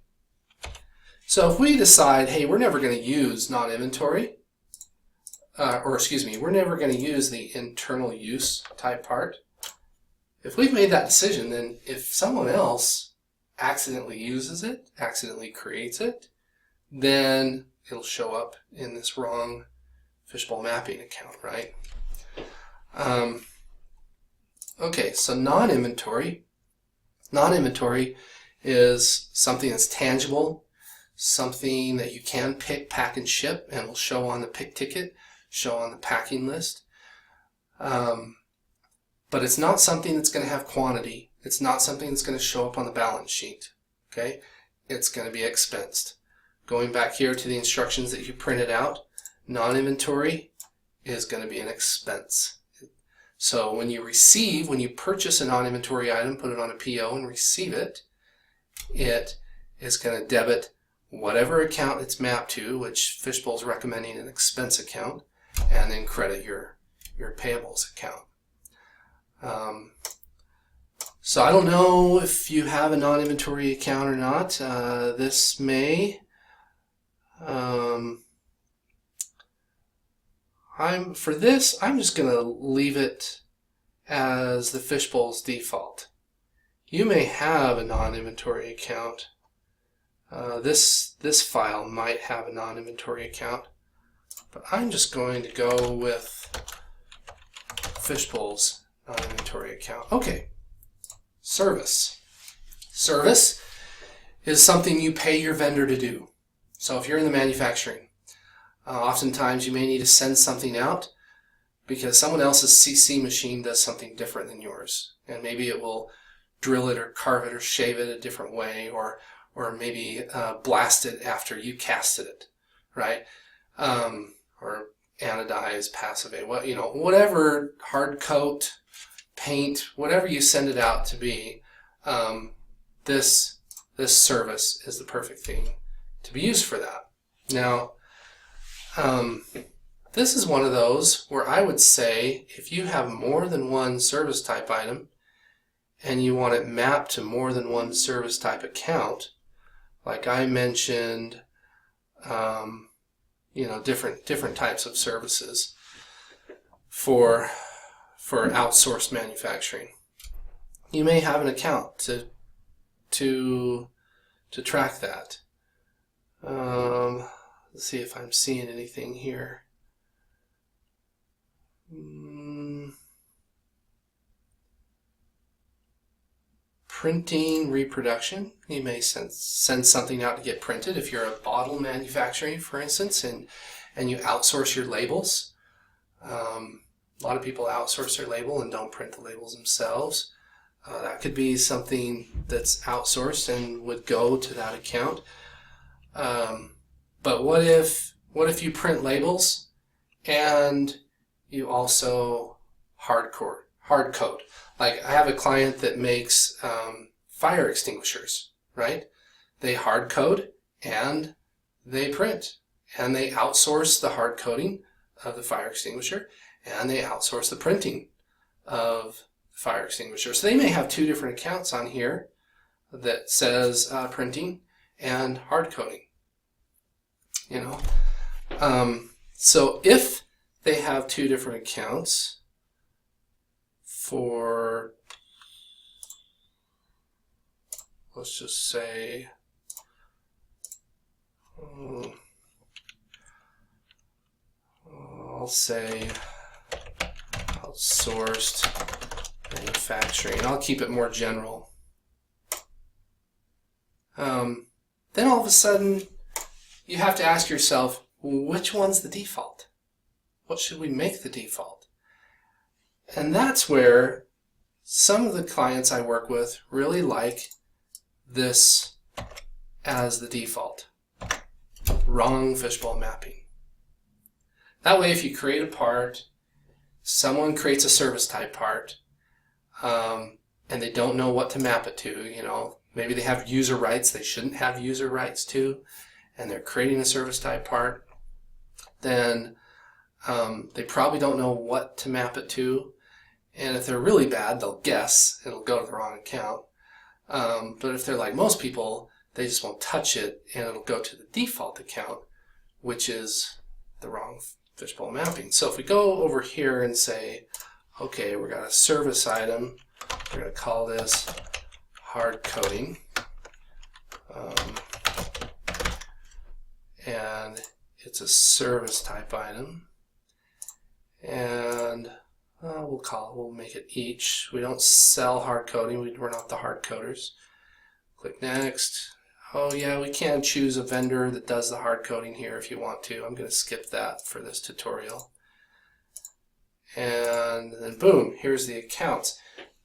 So if we decide, hey, we're never going to use non-inventory, we're never going to use the internal use type part. If we've made that decision, then if someone else accidentally uses it, accidentally creates it, then it'll show up in this wrong Fishbowl mapping account, right? Okay, so non-inventory. Non-inventory is something that's tangible, something that you can pick, pack, and ship, and will show on the pick ticket, show on the packing list. But it's not something that's going to have quantity. It's not something that's going to show up on the balance sheet. Okay? it's going to be expensed. Going back here to the instructions that you printed out, non-inventory is going to be an expense. So when you purchase a non-inventory item, put it on a PO and receive it, it is going to debit whatever account it's mapped to, which Fishbowl is recommending an expense account, and then credit your payables account. So I don't know if you have a non-inventory account or not. This may. For this, I'm just going to leave it as the Fishbowl's default. You may have a non-inventory account. This file might have a non-inventory account, but I'm just going to go with Fishbowl's non-inventory account. Okay, service. Service is something you pay your vendor to do. So if you're in the manufacturing, oftentimes you may need to send something out because someone else's CC machine does something different than yours. And maybe it will drill it or carve it or shave it a different way, or maybe blast it after you casted it, right? Or anodize, passivate, whatever, hard coat, paint, whatever you send it out to be, this service is the perfect thing to be used for that. Now, this is one of those where I would say if you have more than one service type item and you want it mapped to more than one service type account, like I mentioned, different types of services for outsourced manufacturing. You may have an account to track that. Let's see if I'm seeing anything here. Printing, reproduction. You may send something out to get printed if you're a bottle manufacturing, for instance, and you outsource your labels. A lot of people outsource their label and don't print the labels themselves. That could be something that's outsourced and would go to that account. But what if you print labels and you also hard coat? Like I have a client that makes fire extinguishers, right? They hard coat and they print, and they outsource the hard coating of the fire extinguisher, and they outsource the printing of the fire extinguisher. So they may have two different accounts on here that says printing and hard coating. So if they have two different accounts for, let's just say, I'll say outsourced manufacturing. I'll keep it more general. Then all of a sudden, you have to ask yourself, which one's the default? What should we make the default? And that's where some of the clients I work with really like this as the default. Wrong fishbowl mapping. That way, if you create a part, someone creates a service type part, and they don't know what to map it to, maybe they have user rights they shouldn't have user rights to, and they're creating a service type part, then they probably don't know what to map it to. And if they're really bad, they'll guess. It'll go to the wrong account. But if they're like most people, they just won't touch it, and it'll go to the default account, which is the wrong fishbowl mapping. So if we go over here and say, okay, we've got a service item. We're going to call this hard coating. And it's a service type item. And we'll make it each. We don't sell hard coating. We're not the hard coaters. Click next. Oh yeah, we can choose a vendor that does the hard coating here if you want to. I'm going to skip that for this tutorial. And then boom, here's the accounts.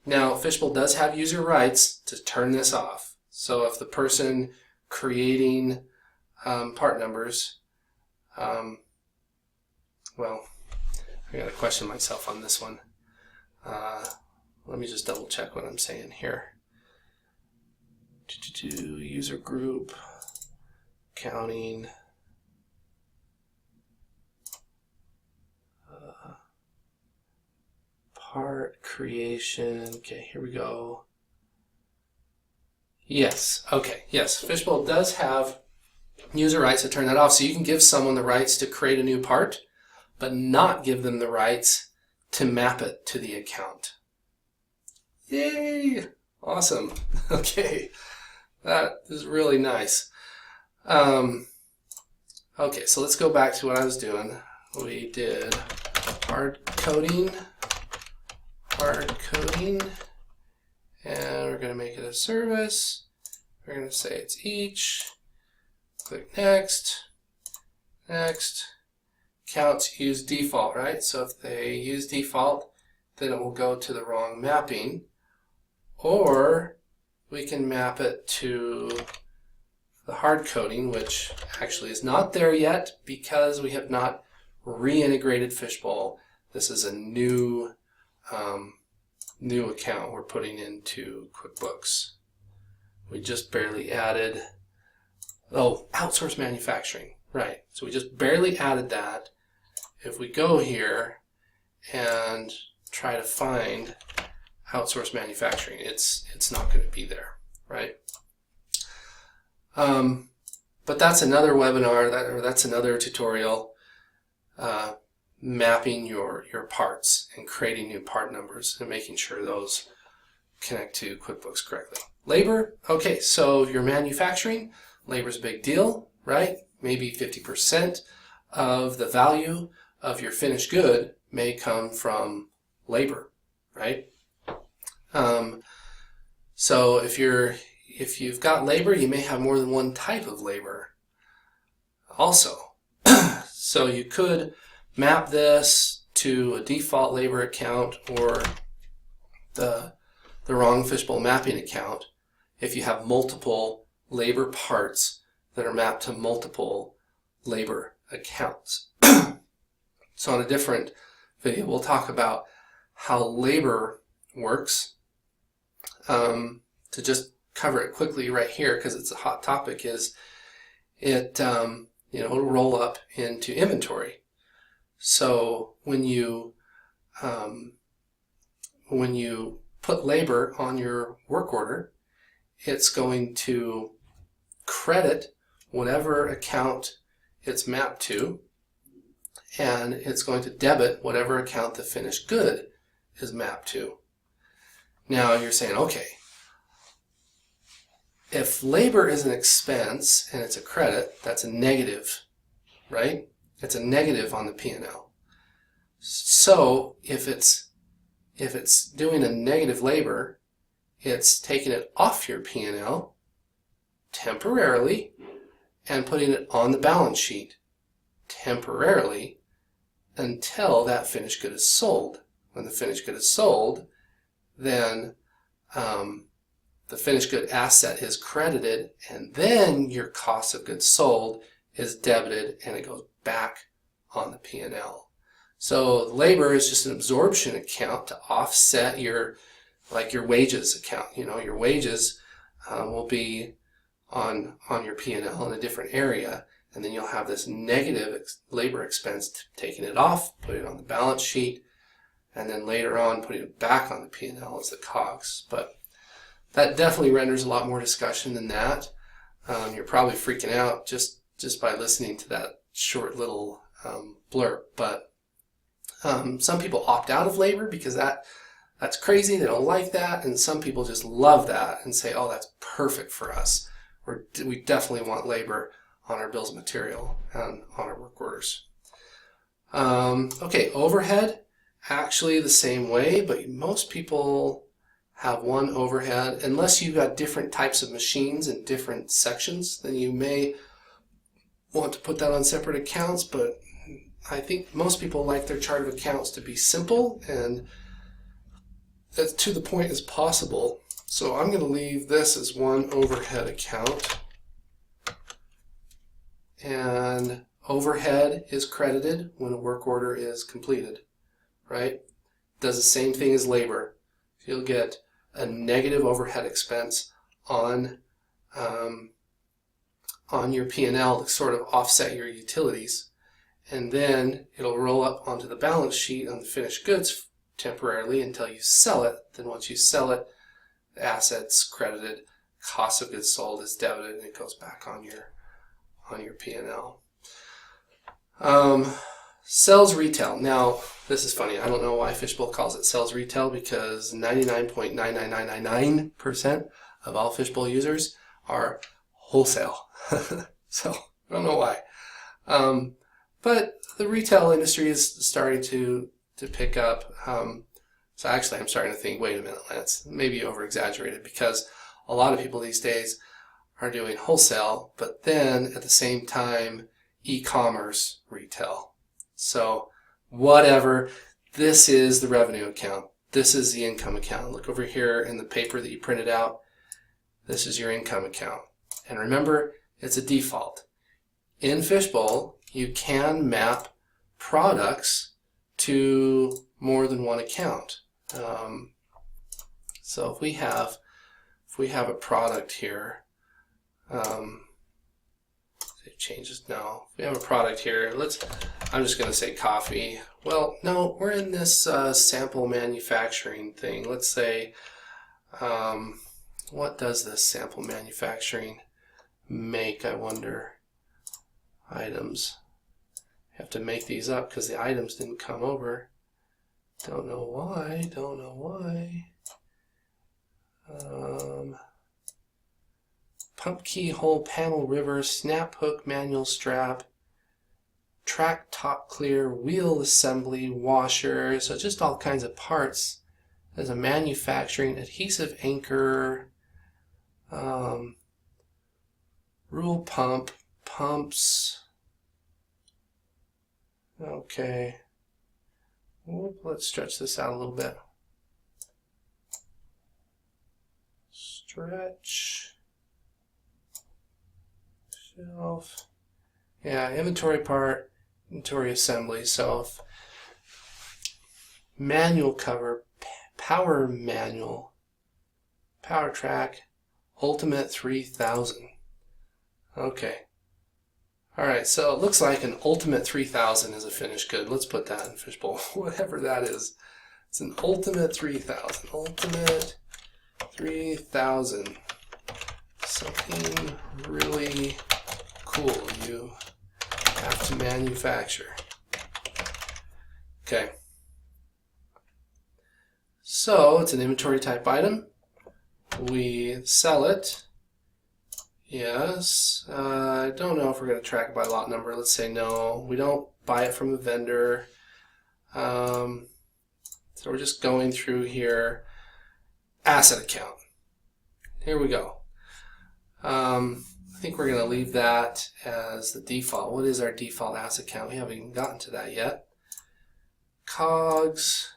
Now Fishbowl does have user rights to turn this off. So if the person creating part numbers. Well, I got to question myself on this one. Let me just double check what I'm saying here. User group, counting, part creation. Okay, here we go. Yes, okay, yes, Fishbowl does have user rights to turn that off, so you can give someone the rights to create a new part, but not give them the rights to map it to the account. Yay! Awesome. Okay, that is really nice. Okay, so let's go back to what I was doing. We did hard coding, and we're going to make it a service. We're going to say it's each. Click next. Next. Counts use default, right? So if they use default, then it will go to the wrong mapping. Or we can map it to the hard coding, which actually is not there yet because we have not reintegrated Fishbowl. This is a new account we're putting into QuickBooks. We just barely added, outsource manufacturing, right? So we just barely added that. If we go here and try to find outsource manufacturing, it's not going to be there, right? But that's another webinar, that's another tutorial, mapping your parts and creating new part numbers and making sure those connect to QuickBooks correctly. Labor, okay, so your manufacturing, labor's a big deal, right? Maybe 50% of the value of your finished good may come from labor, right? So if you've got labor, you may have more than one type of labor also. So you could map this to a default labor account or the wrong Fishbowl mapping account if you have multiple labor parts that are mapped to multiple labor accounts. So on a different video, we'll talk about how labor works. To just cover it quickly right here, because it's a hot topic, is it'll roll up into inventory. So when you put labor on your work order, it's going to credit whatever account it's mapped to, and it's going to debit whatever account the finished good is mapped to. Now you're saying, okay, if labor is an expense and it's a credit, that's a negative, right? It's a negative on the P&L. So if it's doing a negative labor, it's taking it off your P&L temporarily and putting it on the balance sheet temporarily until that finished good is sold. When the finished good is sold, then the finished good asset is credited, and then your cost of goods sold is debited and it goes back on the P&L. So labor is just an absorption account to offset your wages account. Your wages will be on your P&L in a different area, and then you'll have this negative labor expense taking it off, putting it on the balance sheet, and then later on putting it back on the P&L as the COGS. But that definitely renders a lot more discussion than that. You're probably freaking out just by listening to that short little blurb. But some people opt out of labor because that's crazy. They don't like that. And some people just love that and say, oh, that's perfect for us. We definitely want labor on our bills of material and on our work orders. Okay, overhead, actually the same way, but most people have one overhead. Unless you've got different types of machines in different sections, then you may want to put that on separate accounts, but I think most people like their chart of accounts to be simple and as to the point as possible. So I'm going to leave this as one overhead account. and overhead is credited when a work order is completed, right? Does the same thing as labor. You'll get a negative overhead expense on your P&L to sort of offset your utilities, and then it'll roll up onto the balance sheet on the finished goods temporarily until you sell it. Then once you sell it, the asset's credited, cost of goods sold is debited, and it goes back on your P&L. Sales retail. Now, this is funny. I don't know why Fishbowl calls it sales retail, because 99.99999% of all Fishbowl users are wholesale. So I don't know why. But the retail industry is starting to pick up. So actually I'm starting to think, wait a minute, Lance, maybe over-exaggerated, because a lot of people these days are doing wholesale, but then at the same time e-commerce retail. So whatever, this is the revenue account. This is the income account. Look over here in the paper that you printed out. This is your income account. And remember, it's a default. In Fishbowl, you can map products to more than one account. So if we have a product here, it changes now. If we have a product here, I'm just going to say coffee. Well, no, we're in this sample manufacturing thing. Let's say, what does this sample manufacturing make, I wonder? Items. I have to make these up because the items didn't come over. Don't know why. Pump keyhole, panel river, snap hook, manual strap, track top clear, wheel assembly, washer. So just all kinds of parts. There's a manufacturing adhesive anchor, rule pump, pumps. Okay. Let's stretch this out a little bit. Stretch. Shelf. Yeah, inventory part, inventory assembly. So manual cover, power manual, power track, Ultimate 3000. Okay. Alright, so it looks like an Ultimate 3000 is a finished good. Let's put that in Fishbowl, whatever that is. It's an Ultimate 3000. Ultimate 3000. Something really cool you have to manufacture. Okay. So it's an inventory type item. We sell it. Yes. I don't know if we're going to track it by lot number. Let's say no. We don't buy it from the vendor. So we're just going through here. Asset account. Here we go. I think we're going to leave that as the default. What is our default asset account? We haven't even gotten to that yet. COGS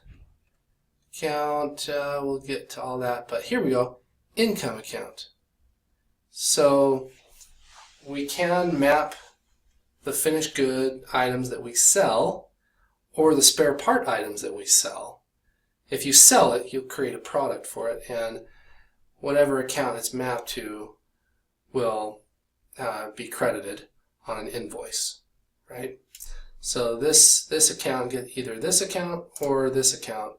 account. We'll get to all that. But here we go. Income account. So we can map the finished good items that we sell or the spare part items that we sell. If you sell it, you'll create a product for it, and whatever account it's mapped to will be credited on an invoice, right? So this account gets either this account or this account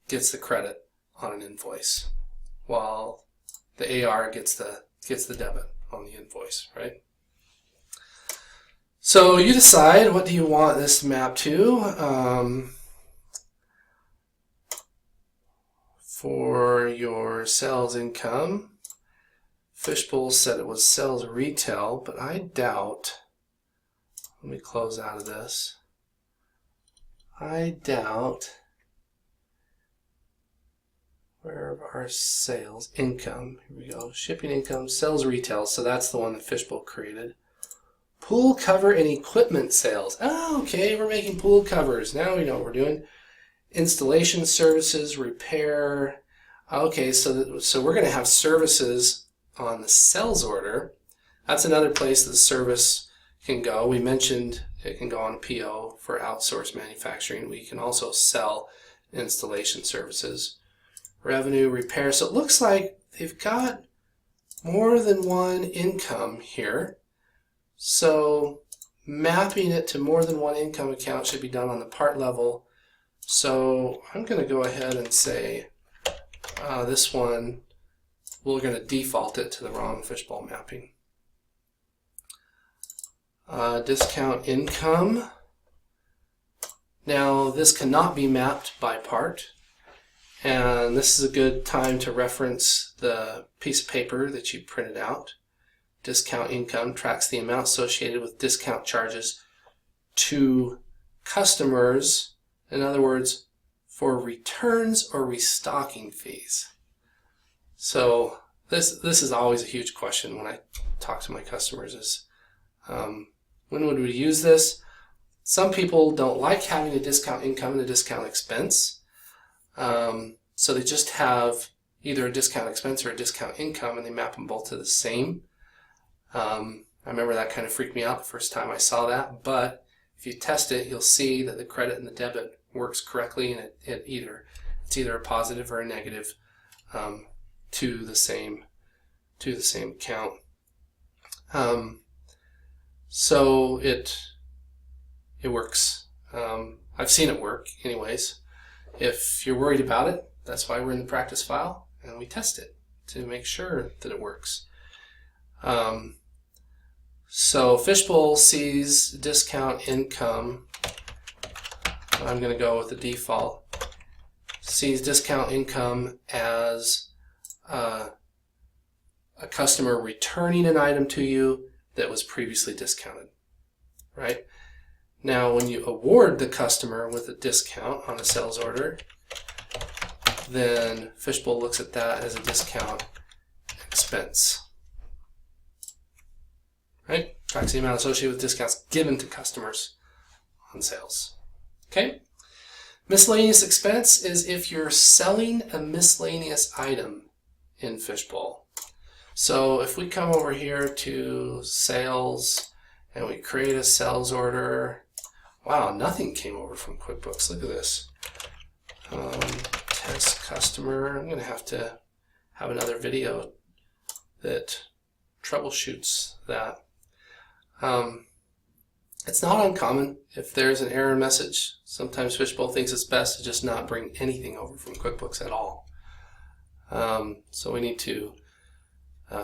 gets the credit on an invoice, while the AR gets the debit on the invoice, right? So you decide, what do you want this map to? For your sales income, Fishbowl said it was sales retail, but I doubt, let me close out of this. I doubt, where are our sales income? Here we go. Shipping income, sales retail. So that's the one that Fishbowl created. Pool cover and equipment sales. Oh, okay, we're making pool covers. Now we know what we're doing. Installation services, repair. Okay, so we're going to have services on the sales order. That's another place that the service can go. We mentioned it can go on a PO for outsourced manufacturing. We can also sell installation services. Revenue, repair. So it looks like they've got more than one income here. So mapping it to more than one income account should be done on the part level. So I'm going to go ahead and say this one, we're going to default it to the wrong fishbowl mapping. Discount income. Now this cannot be mapped by part, and this is a good time to reference the piece of paper that you printed out. Discount income tracks the amount associated with discount charges to customers, in other words, for returns or restocking fees. So this is always a huge question when I talk to my customers is, when would we use this? Some people don't like having a discount income and a discount expense. So they just have either a discount expense or a discount income, and they map them both to the same. I remember that kind of freaked me out the first time I saw that, but if you test it, you'll see that the credit and the debit works correctly, and it's either a positive or a negative to the same account. So it works. I've seen it work anyways. If you're worried about it, that's why we're in the practice file and we test it to make sure that it works. So Fishbowl sees discount income. I'm going to go with the default. Sees discount income as a customer returning an item to you that was previously discounted, right? Now, when you award the customer with a discount on a sales order, then Fishbowl looks at that as a discount expense, right? Tracks the amount associated with discounts given to customers on sales. Okay? Miscellaneous expense is if you're selling a miscellaneous item in Fishbowl. So if we come over here to sales and we create a sales order, wow, nothing came over from QuickBooks. Look at this. Test customer. I'm going to have another video that troubleshoots that. It's not uncommon if there's an error message. Sometimes Fishbowl thinks it's best to just not bring anything over from QuickBooks at all. So we need to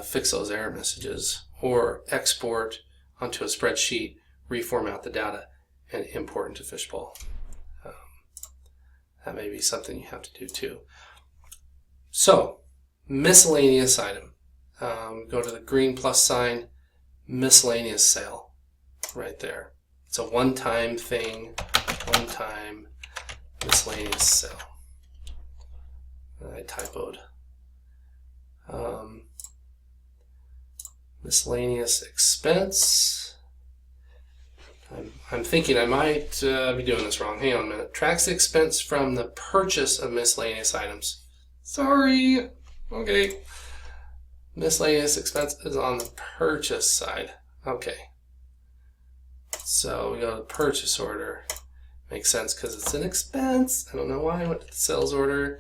fix those error messages or export onto a spreadsheet, reformat the data, and import into Fishbowl. That may be something you have to do too. So, miscellaneous item. Go to the green plus sign, miscellaneous sale, right there. It's a one-time thing, one-time miscellaneous sale. I typoed. Miscellaneous expense. I'm thinking I might be doing this wrong. Hang on a minute. Tracks the expense from the purchase of miscellaneous items. Sorry. Okay. Miscellaneous expense is on the purchase side. Okay. So we go to the purchase order. Makes sense because it's an expense. I don't know why I went to the sales order.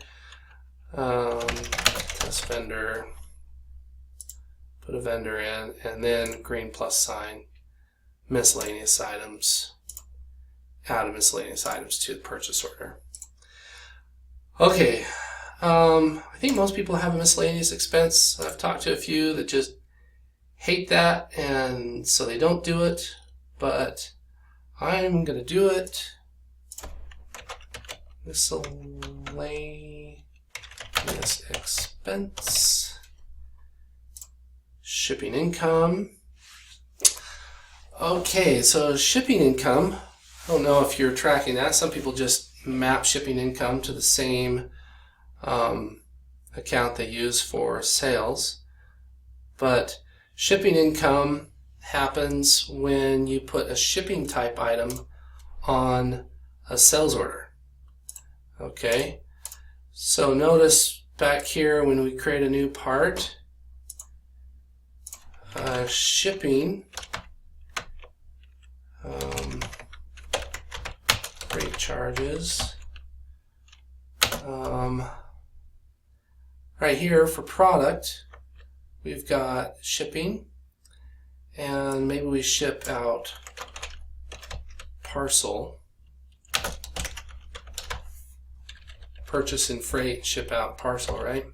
Test vendor. Put a vendor in, and then green plus sign. Miscellaneous items, add miscellaneous items to the purchase order. Okay, I think most people have a miscellaneous expense. I've talked to a few that just hate that, and so they don't do it, but I'm going to do it. Miscellaneous expense, shipping income. Okay, so shipping income, I don't know if you're tracking that. Some people just map shipping income to the same account they use for sales. But shipping income happens when you put a shipping type item on a sales order. Okay, so notice back here when we create a new part, shipping charges. Right here for product, we've got shipping, and maybe we ship out parcel, purchase and freight, ship out parcel, right?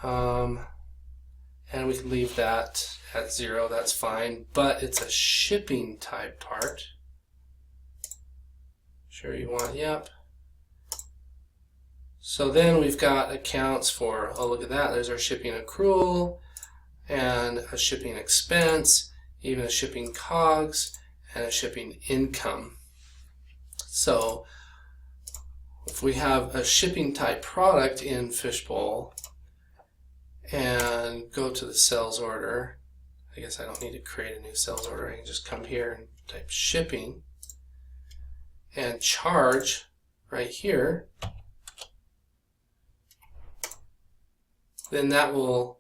And we can leave that at 0, that's fine, but it's a shipping type part. Sure you want, yep. So then we've got accounts for, oh look at that, there's our shipping accrual, and a shipping expense, even a shipping COGS, and a shipping income. So if we have a shipping type product in Fishbowl and go to the sales order, I guess I don't need to create a new sales order, I can just come here and type shipping and charge right here, then that will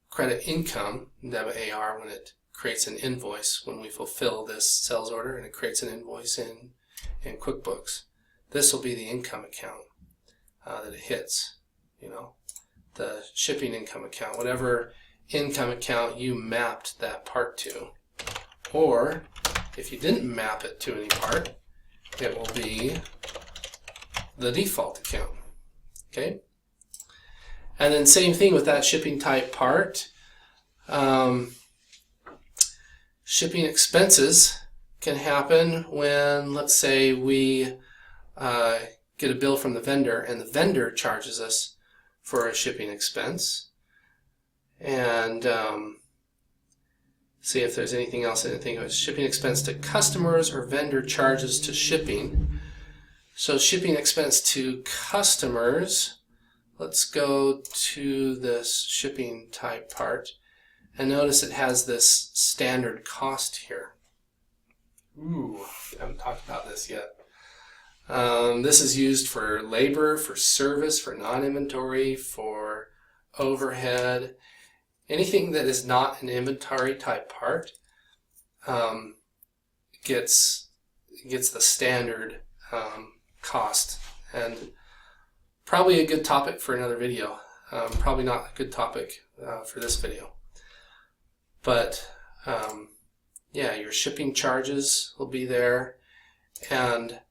credit income, debit AR, when it creates an invoice, when we fulfill this sales order and it creates an invoice in QuickBooks. This will be the income account that it hits, you know, the shipping income account, whatever income account you mapped that part to. Or if you didn't map it to any part, it will be the default account. Okay? And then same thing with that shipping type part. Shipping expenses can happen when, let's say, we get a bill from the vendor and the vendor charges us for a shipping expense. And see if there's anything else I didn't think of. Shipping expense to customers or vendor charges to shipping. So shipping expense to customers, let's go to this shipping type part and notice it has this standard cost here. Ooh, I haven't talked about this yet. This is used for labor, for service, for non-inventory, for overhead. Anything that is not an inventory type part gets the standard cost, and probably a good topic for another video. Probably not a good topic for this video. But yeah, your shipping charges will be there. And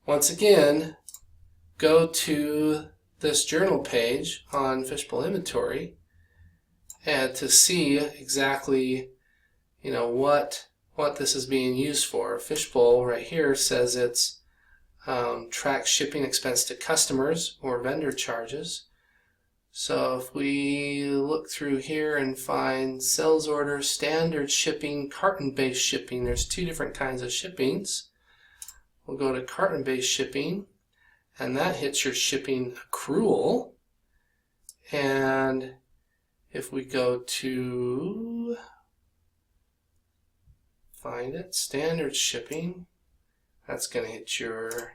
once again, go to this journal page on Fishbowl Inventory and to see exactly, you know, what this is being used for. Fishbowl right here says it's track shipping expense to customers or vendor charges. So if we look through here and find sales order, standard shipping, carton-based shipping, there's two different kinds of shippings. We'll go to carton-based shipping, and that hits your shipping accrual. And if we go to find it, standard shipping, that's going to hit your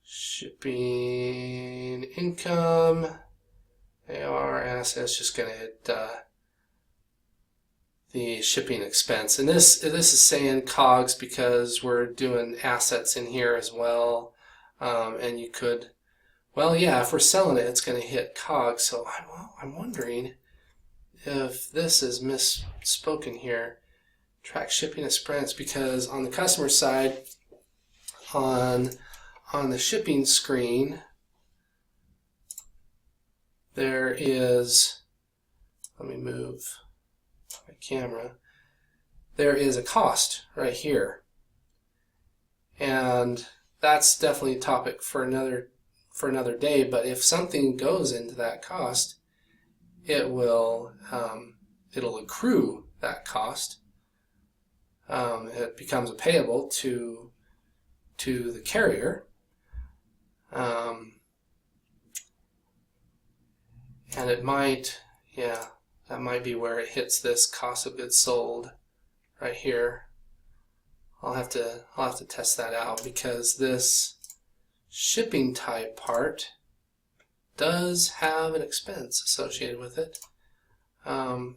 shipping income, AR, assets, just going to hit the shipping expense. And this is saying COGS because we're doing assets in here as well. And you could, well, yeah, if we're selling it, it's going to hit COGS. So I'm wondering if this is misspoken here. Track shipping expense, because on the customer side, on the shipping screen, there is, let me move my camera, there is a cost right here. And that's definitely a topic for another day, but if something goes into that cost, it will it'll accrue that cost. It becomes a payable to the carrier. And it might, yeah, that might be where it hits this cost of goods sold right here. I'll have to test that out, because this shipping type part does have an expense associated with it. And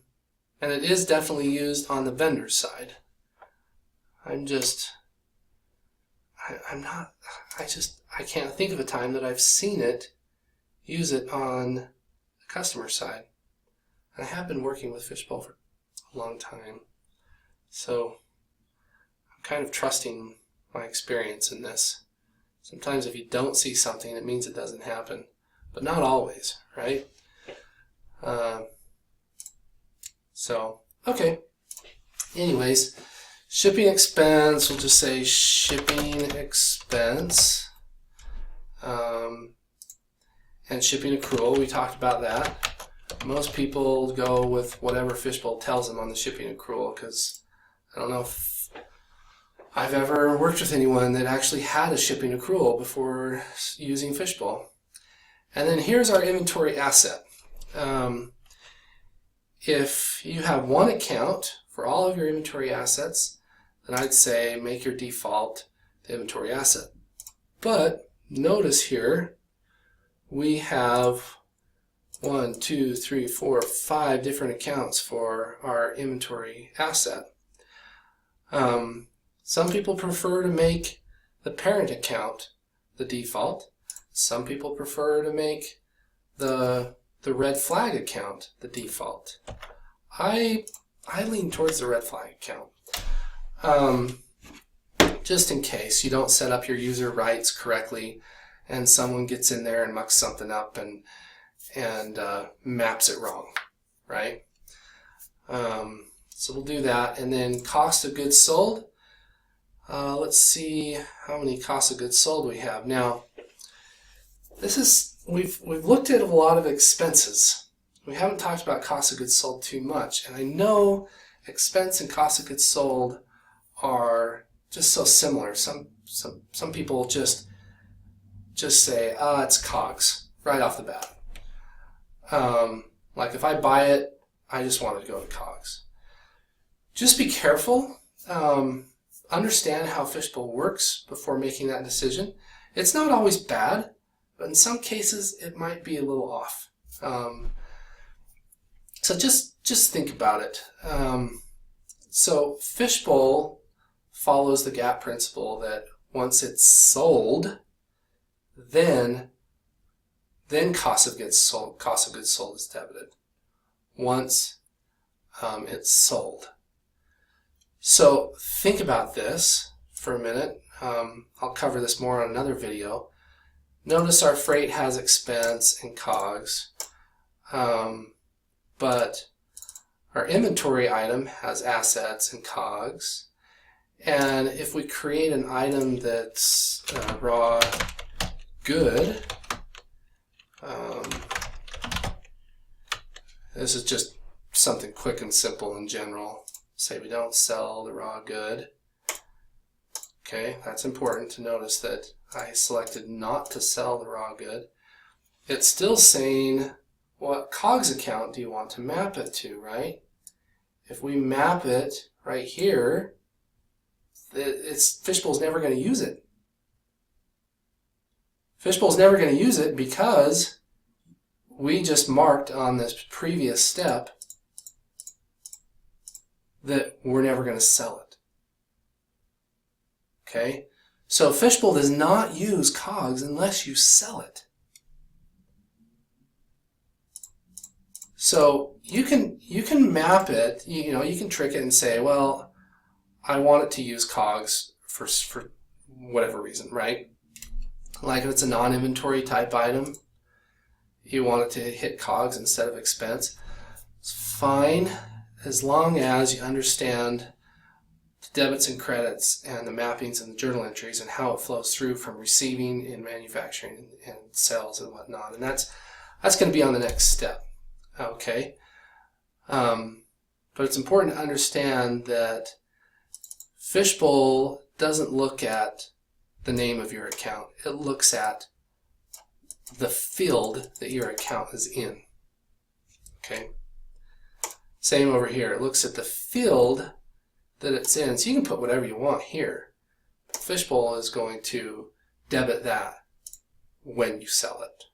it is definitely used on the vendor side. I'm not, I can't think of a time that I've seen it, use it on the customer side. And I have been working with Fishbowl for a long time. So I'm kind of trusting my experience in this. Sometimes if you don't see something, it means it doesn't happen. But not always, right? Okay. Anyways, shipping expense, we'll just say shipping expense. And shipping accrual, we talked about that. Most people go with whatever Fishbowl tells them on the shipping accrual, because I don't know if I've ever worked with anyone that actually had a shipping accrual before using Fishbowl. And then here's our inventory asset. If you have one account for all of your inventory assets, then I'd say make your default the inventory asset. But notice here we have 1, 2, 3, 4, 5 different accounts for our inventory asset. Some people prefer to make the parent account the default. Some people prefer to make the red flag account the default. I lean towards the red flag account. Just in case you don't set up your user rights correctly and someone gets in there and mucks something up and maps it wrong, right? So we'll do that. And then cost of goods sold. Let's see how many cost of goods sold we have. Now, this is we've looked at a lot of expenses. We haven't talked about cost of goods sold too much, and I know expense and cost of goods sold are just so similar. Some people just say, it's COGS right off the bat. Like if I buy it, I just want it to go to COGS. Just be careful. Understand how Fishbowl works before making that decision. It's not always bad, but in some cases it might be a little off. So just think about it. So Fishbowl follows the GAAP principle that once it's sold, then cost of goods sold is debited. Once it's sold. So think about this for a minute. I'll cover this more on another video. Notice our freight has expense and COGS, but our inventory item has assets and COGS. And if we create an item that's raw good, this is just something quick and simple in general. Say we don't sell the raw good. Okay, that's important to notice that I selected not to sell the raw good. It's still saying what COGS account do you want to map it to, right? If we map it right here, Fishbowl's never going to use it. Fishbowl's never going to use it because we just marked on this previous step that we're never going to sell it. Okay? So Fishbowl does not use COGS unless you sell it. So you can map it, you can trick it and say, well, I want it to use COGS for whatever reason, right? Like if it's a non-inventory type item, you want it to hit COGS instead of expense. It's fine as long as you understand the debits and credits and the mappings and the journal entries and how it flows through from receiving in manufacturing and sales and whatnot. And that's going to be on the next step. Okay. But it's important to understand that Fishbowl doesn't look at the name of your account. It looks at the field that your account is in. Okay. Same over here. It looks at the field that it's in. So you can put whatever you want here. Fishbowl is going to debit that when you sell it.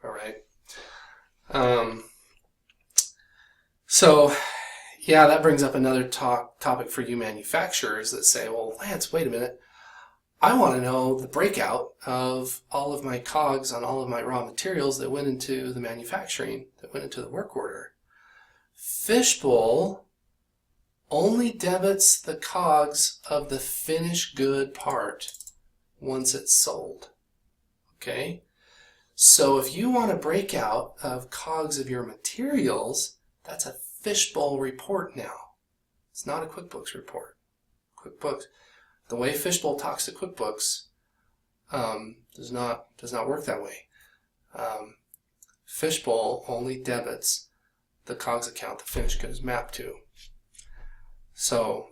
All right. So yeah, that brings up another topic for you manufacturers that say, well, Lance, wait a minute. I want to know the breakout of all of my COGS on all of my raw materials that went into the manufacturing, that went into the work order. Fishbowl only debits the COGS of the finished good part once it's sold. Okay? So if you want a breakout of COGS of your materials, that's a Fishbowl report now. It's not a QuickBooks report. QuickBooks, the way Fishbowl talks to QuickBooks does not work that way. Fishbowl only debits the COGS account the finished good is mapped to. So,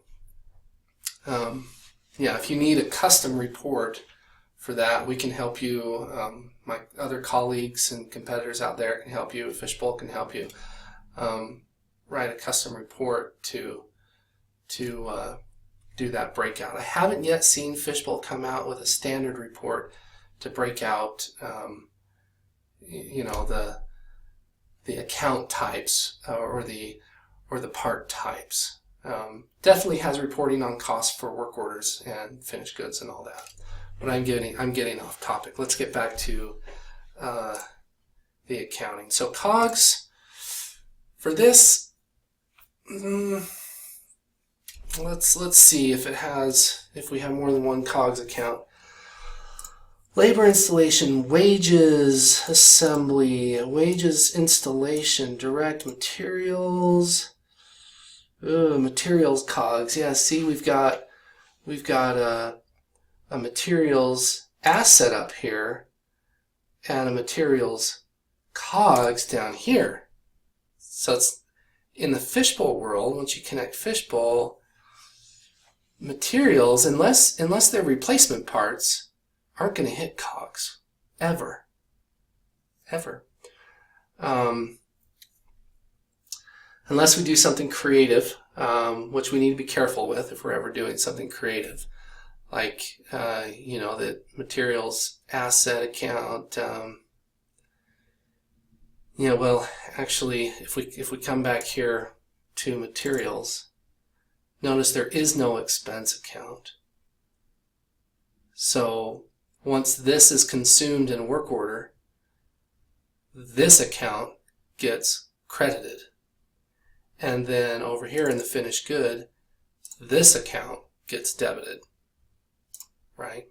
yeah, if you need a custom report for that, we can help you. My other colleagues and competitors out there can help you. Fishbowl can help you write a custom report to do that breakout. I haven't yet seen Fishbowl come out with a standard report to break out, you know, the account types or the part types. Definitely has reporting on costs for work orders and finished goods and all that. But I'm getting off topic. Let's get back to the accounting. So COGS for this. Let's see if we have more than one COGS account. Labor installation, wages, assembly, wages installation, direct materials, materials COGS. Yeah, see, we've got a materials asset up here and a materials COGS down here. So it's in the Fishbowl world. Once you connect Fishbowl, materials, unless they're replacement parts, aren't going to hit COGS ever. Unless we do something creative, which we need to be careful with if we're ever doing something creative, like you know, the materials asset account. Yeah, well, actually, if we come back here to materials, notice there is no expense account. So once this is consumed in a work order, this account gets credited. And then over here in the finished good, this account gets debited, right?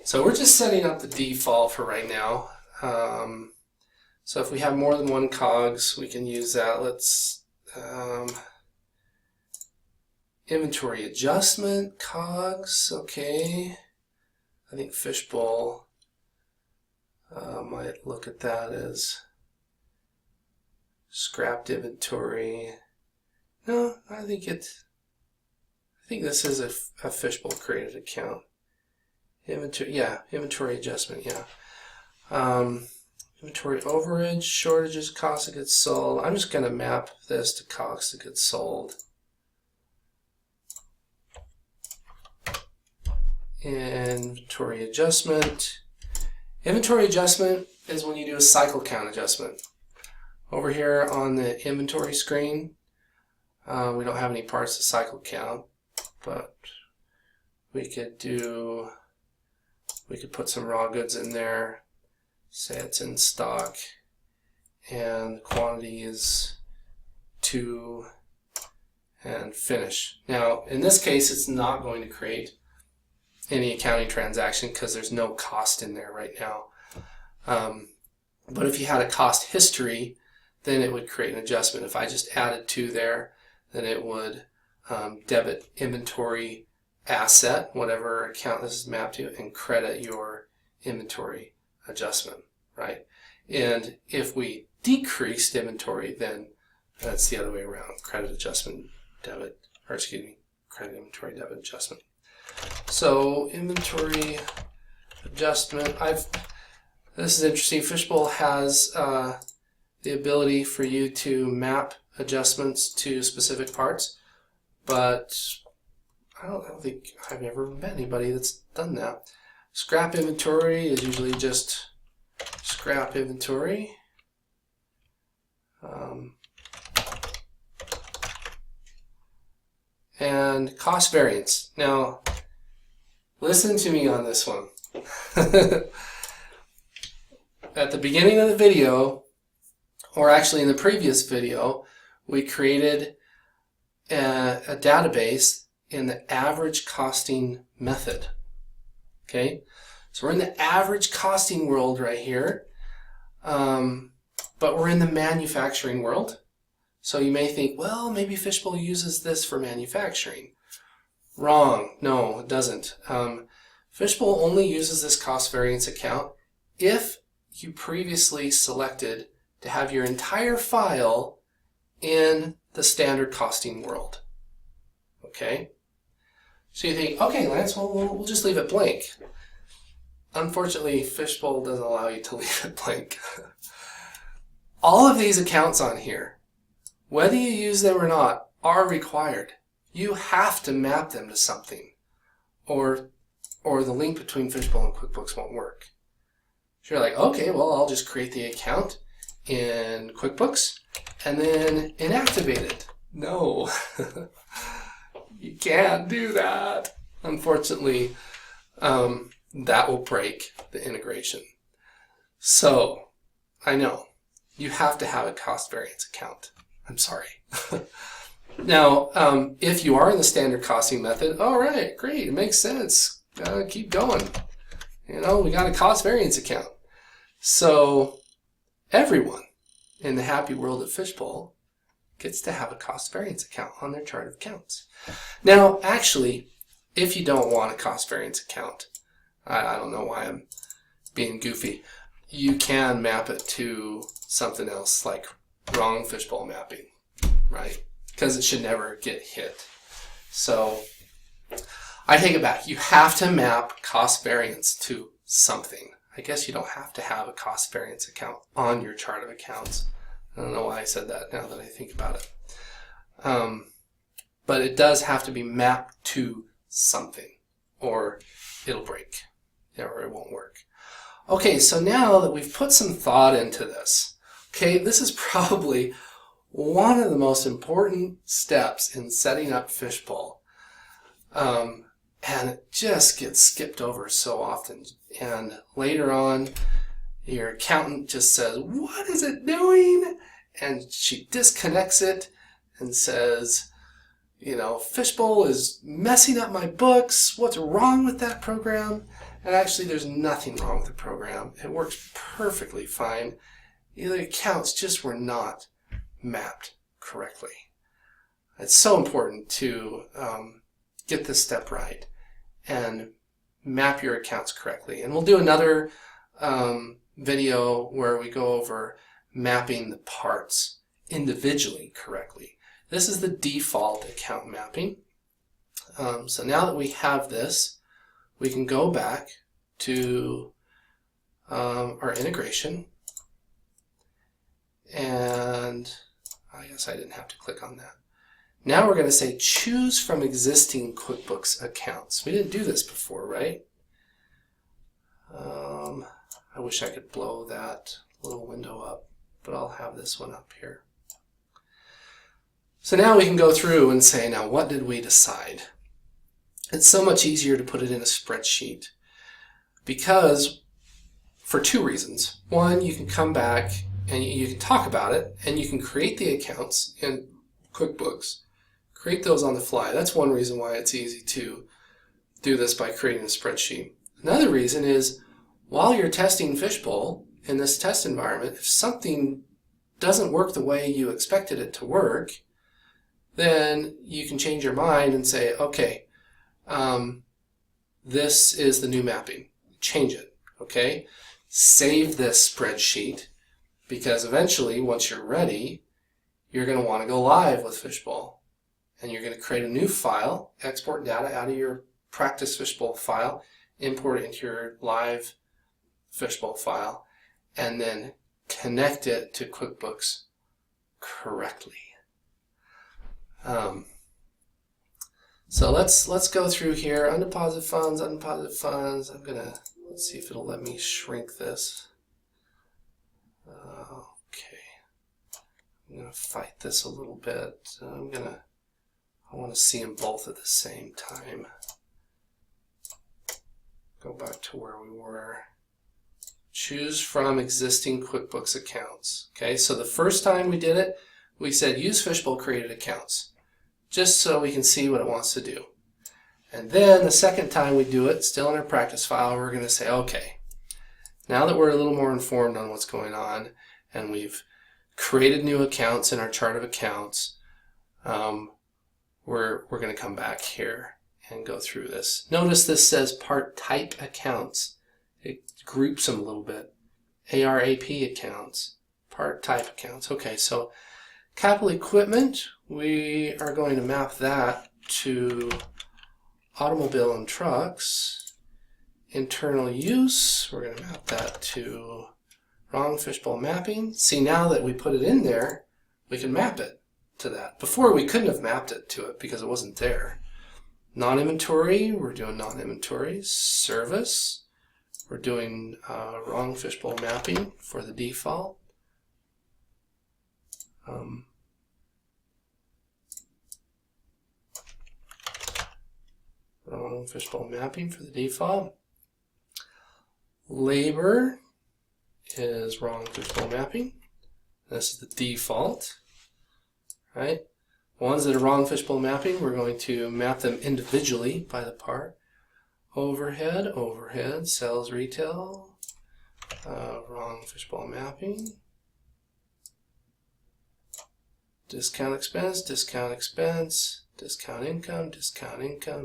So we're just setting up the default for right now. So if we have more than one COGS, we can use that. Let's inventory adjustment COGS. Okay, I think Fishbowl might look at that as scrapped inventory. No, I think this is a Fishbowl created account. Inventory, yeah, inventory adjustment, yeah. Inventory overage, shortages, cost of goods sold. I'm just going to map this to cost of goods sold. Inventory adjustment. Inventory adjustment is when you do a cycle count adjustment. Over here on the inventory screen, we don't have any parts to cycle count, but we could put some raw goods in there. Say it's in stock and the quantity is 2 and finish. Now in this case it's not going to create any accounting transaction because there's no cost in there right now. But if you had a cost history, then it would create an adjustment. If I just added 2 there, then it would debit inventory asset, whatever account this is mapped to, and credit your inventory adjustment, right? And if we decreased inventory, then that's the other way around. Credit adjustment, debit, or excuse me, credit inventory, debit adjustment. So inventory adjustment, this is interesting. Fishbowl has the ability for you to map adjustments to specific parts, but I don't think I've ever met anybody that's done that. Scrap inventory is usually just scrap inventory. and cost variance. Now, listen to me on this one. At the beginning of the video, or actually in the previous video, we created a database in the average costing method. Okay, so we're in the average costing world right here, but we're in the manufacturing world. So you may think, well, maybe Fishbowl uses this for manufacturing. Wrong. No, it doesn't. Fishbowl only uses this cost variance account if you previously selected to have your entire file in the standard costing world. Okay? So you think, okay, Lance, well, we'll just leave it blank. Unfortunately, Fishbowl doesn't allow you to leave it blank. All of these accounts on here, whether you use them or not, are required. You have to map them to something, or the link between Fishbowl and QuickBooks won't work. So you're like, okay, well, I'll just create the account in QuickBooks and then inactivate it. No, you can't do that. Unfortunately, that will break the integration. So, I know, you have to have a cost variance account. I'm sorry. Now, if you are in the standard costing method, all right, great, it makes sense. Keep going. You know, we got a cost variance account. So everyone in the happy world of Fishbowl gets to have a cost variance account on their chart of accounts. Now, actually, if you don't want a cost variance account, I don't know why I'm being goofy, you can map it to something else like wrong Fishbowl mapping, right? Because it should never get hit. So I take it back. You have to map cost variance to something. I guess you don't have to have a cost variance account on your chart of accounts. I don't know why I said that now that I think about it. But it does have to be mapped to something or it'll break or it won't work. Okay, so now that we've put some thought into this, okay, this is probably one of the most important steps in setting up Fishbowl. And it just gets skipped over so often. And later on, your accountant just says, what is it doing? And she disconnects it and says, you know, Fishbowl is messing up my books. What's wrong with that program? And actually, there's nothing wrong with the program. It works perfectly fine. The accounts just were not mapped correctly. It's so important to get this step right and map your accounts correctly. And we'll do another video where we go over mapping the parts individually correctly. This is the default account mapping. So now that we have this, we can go back to our integration. And I guess I didn't have to click on that. Now we're going to say choose from existing QuickBooks accounts. We didn't do this before, right? I wish I could blow that little window up, but I'll have this one up here. So now we can go through and say, now what did we decide? It's so much easier to put it in a spreadsheet because for two reasons. One, you can come back and you can talk about it and you can create the accounts in QuickBooks. Create those on the fly. That's one reason why it's easy to do this by creating a spreadsheet. Another reason is while you're testing Fishbowl in this test environment, if something doesn't work the way you expected it to work, then you can change your mind and say, okay, this is the new mapping. Change it, okay? Save this spreadsheet because eventually, once you're ready, you're going to want to go live with Fishbowl. And you're going to create a new file, export data out of your practice Fishbowl file, import it into your live Fishbowl file, and then connect it to QuickBooks correctly. So let's go through here. Undeposited funds, undeposited funds. Let's see if it'll let me shrink this. Okay. I'm gonna fight this a little bit. I want to see them both at the same time. Go back to where we were. Choose from existing QuickBooks accounts. Okay, so the first time we did it, we said use Fishbowl created accounts, just so we can see what it wants to do. And then the second time we do it, still in our practice file, we're going to say, okay, now that we're a little more informed on what's going on, and we've created new accounts in our chart of accounts, we're going to come back here and go through this. Notice this says part type accounts. It groups them a little bit. ARAP accounts, part type accounts. Okay, so capital equipment, we are going to map that to automobile and trucks. Internal use, we're going to map that to wrong fishbowl mapping. See, now that we put it in there, we can map it to that. Before we couldn't have mapped it to it because it wasn't there. Non-inventory, we're doing non-inventory. Service, we're doing wrong fishbowl mapping for the default. Wrong fishbowl mapping for the default. Labor is wrong fishbowl mapping. This is the default, right? Ones that are wrong fishbowl mapping, we're going to map them individually by the part. Overhead, overhead, sales retail, wrong fishbowl mapping. Discount expense, discount expense, discount income,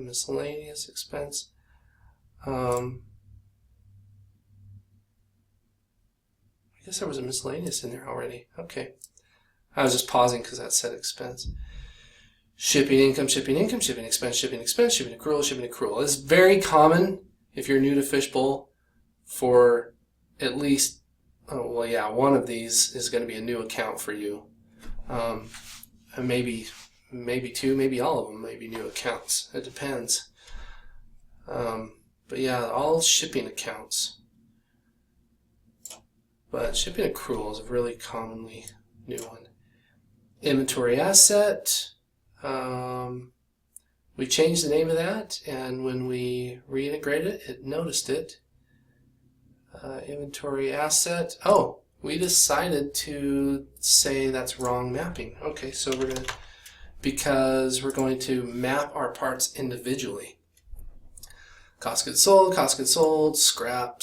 miscellaneous expense. I guess there was a miscellaneous in there already. Okay. I was just pausing because that said expense. Shipping income, shipping income, shipping expense, shipping expense, shipping accrual, shipping accrual. It's very common if you're new to Fishbowl for at least, one of these is going to be a new account for you. And maybe two, maybe all of them may be new accounts. It depends. But yeah, all shipping accounts. But shipping accrual is a really commonly new one. Inventory asset. We changed the name of that, and when we reintegrated it, it noticed it. Inventory asset. Oh, we decided to say that's wrong mapping. Okay, so because we're going to map our parts individually. Cost of goods sold, scrap,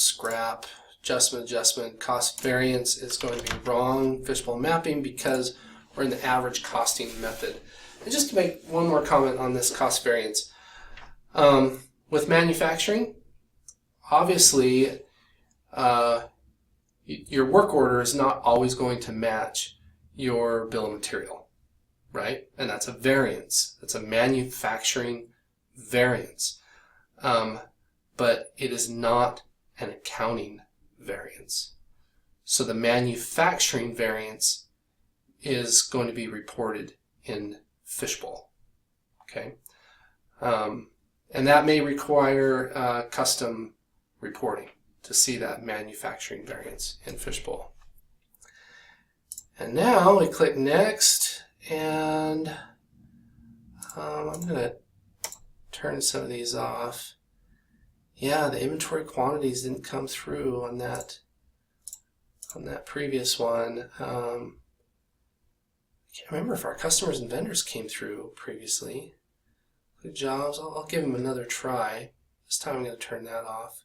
adjustment, cost variance is going to be wrong fishbowl mapping because we're in the average costing method. And just to make one more comment on this cost variance. With manufacturing, obviously, your work order is not always going to match your bill of material, right? And that's a variance. It's a manufacturing variance. But it is not an accounting variance. So the manufacturing variance is going to be reported in Fishbowl. Okay, and that may require custom reporting to see that manufacturing variance in Fishbowl. And now we click next, and I'm going to turn some of these off. Yeah, the inventory quantities didn't come through on that previous one. I can't remember if our customers and vendors came through previously. Good jobs. I'll give them another try. This time I'm going to turn that off.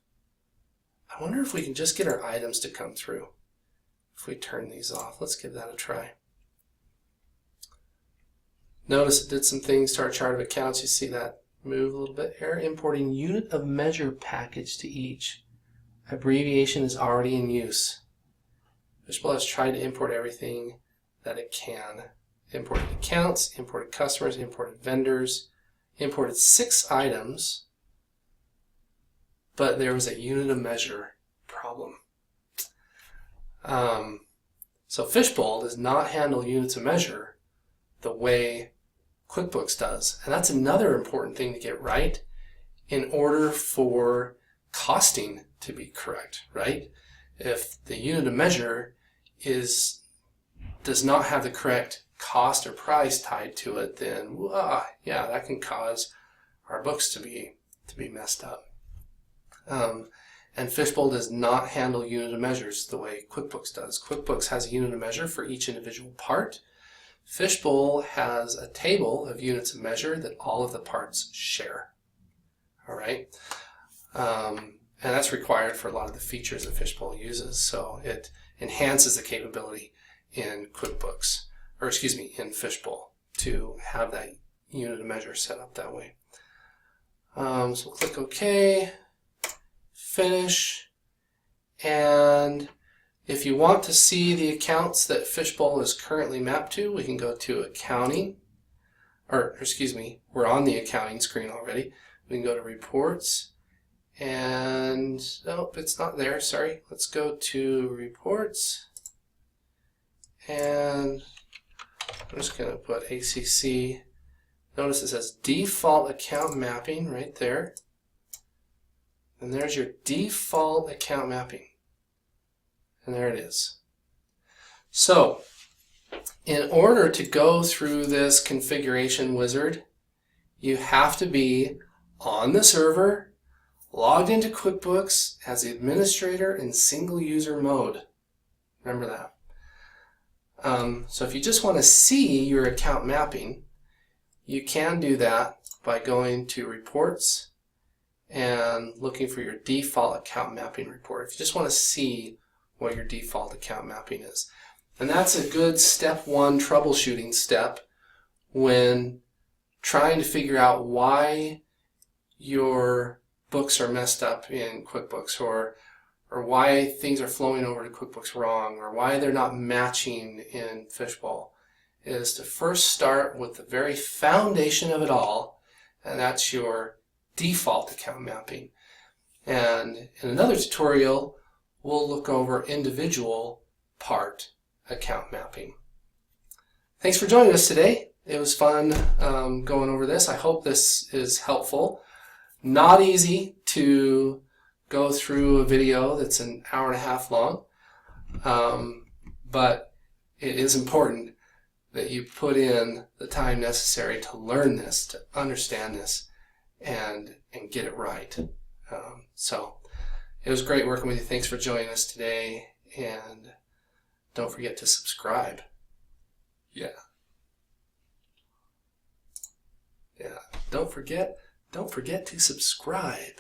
I wonder if we can just get our items to come through if we turn these off. Let's give that a try. Notice it did some things to our chart of accounts. You see that move a little bit here. Importing unit of measure package to each. Abbreviation is already in use. Fishbowl has tried to import everything that it can. Imported accounts, imported customers, imported vendors, imported 6 items, but there was a unit of measure problem. So Fishbowl does not handle units of measure the way QuickBooks does. And that's another important thing to get right in order for costing to be correct, right? If the unit of measure is does not have the correct cost or price tied to it, then yeah, that can cause our books to be messed up. And Fishbowl does not handle unit of measures the way QuickBooks does. QuickBooks has a unit of measure for each individual part. Fishbowl has a table of units of measure that all of the parts share. All right, and that's required for a lot of the features that Fishbowl uses. So it enhances the capability in QuickBooks, or excuse me, in Fishbowl, to have that unit of measure set up that way. So click OK, finish, and if you want to see the accounts that Fishbowl is currently mapped to, we can go to Accounting, or excuse me, we're on the Accounting screen already. We can go to Reports, and nope, it's not there, sorry. Let's go to Reports, and I'm just going to put ACC. Notice it says Default Account Mapping right there. And there's your default account mapping. And there it is. So, in order to go through this configuration wizard, you have to be on the server, logged into QuickBooks as the administrator in single user mode. Remember that. So if you just want to see your account mapping, you can do that by going to Reports and looking for your default account mapping report. If you just want to see what your default account mapping is. And that's a good step one troubleshooting step when trying to figure out why your books are messed up in QuickBooks, or why things are flowing over to QuickBooks wrong, or why they're not matching in Fishbowl, is to first start with the very foundation of it all, and that's your default account mapping. And in another tutorial, we'll look over individual part account mapping. Thanks for joining us today. It was fun going over this. I hope this is helpful. Not easy to go through a video that's an hour and a half long, but it is important that you put in the time necessary to learn this, to understand this, and get it right. So it was great working with you. Thanks for joining us today, and don't forget to subscribe. Yeah. Don't forget to subscribe.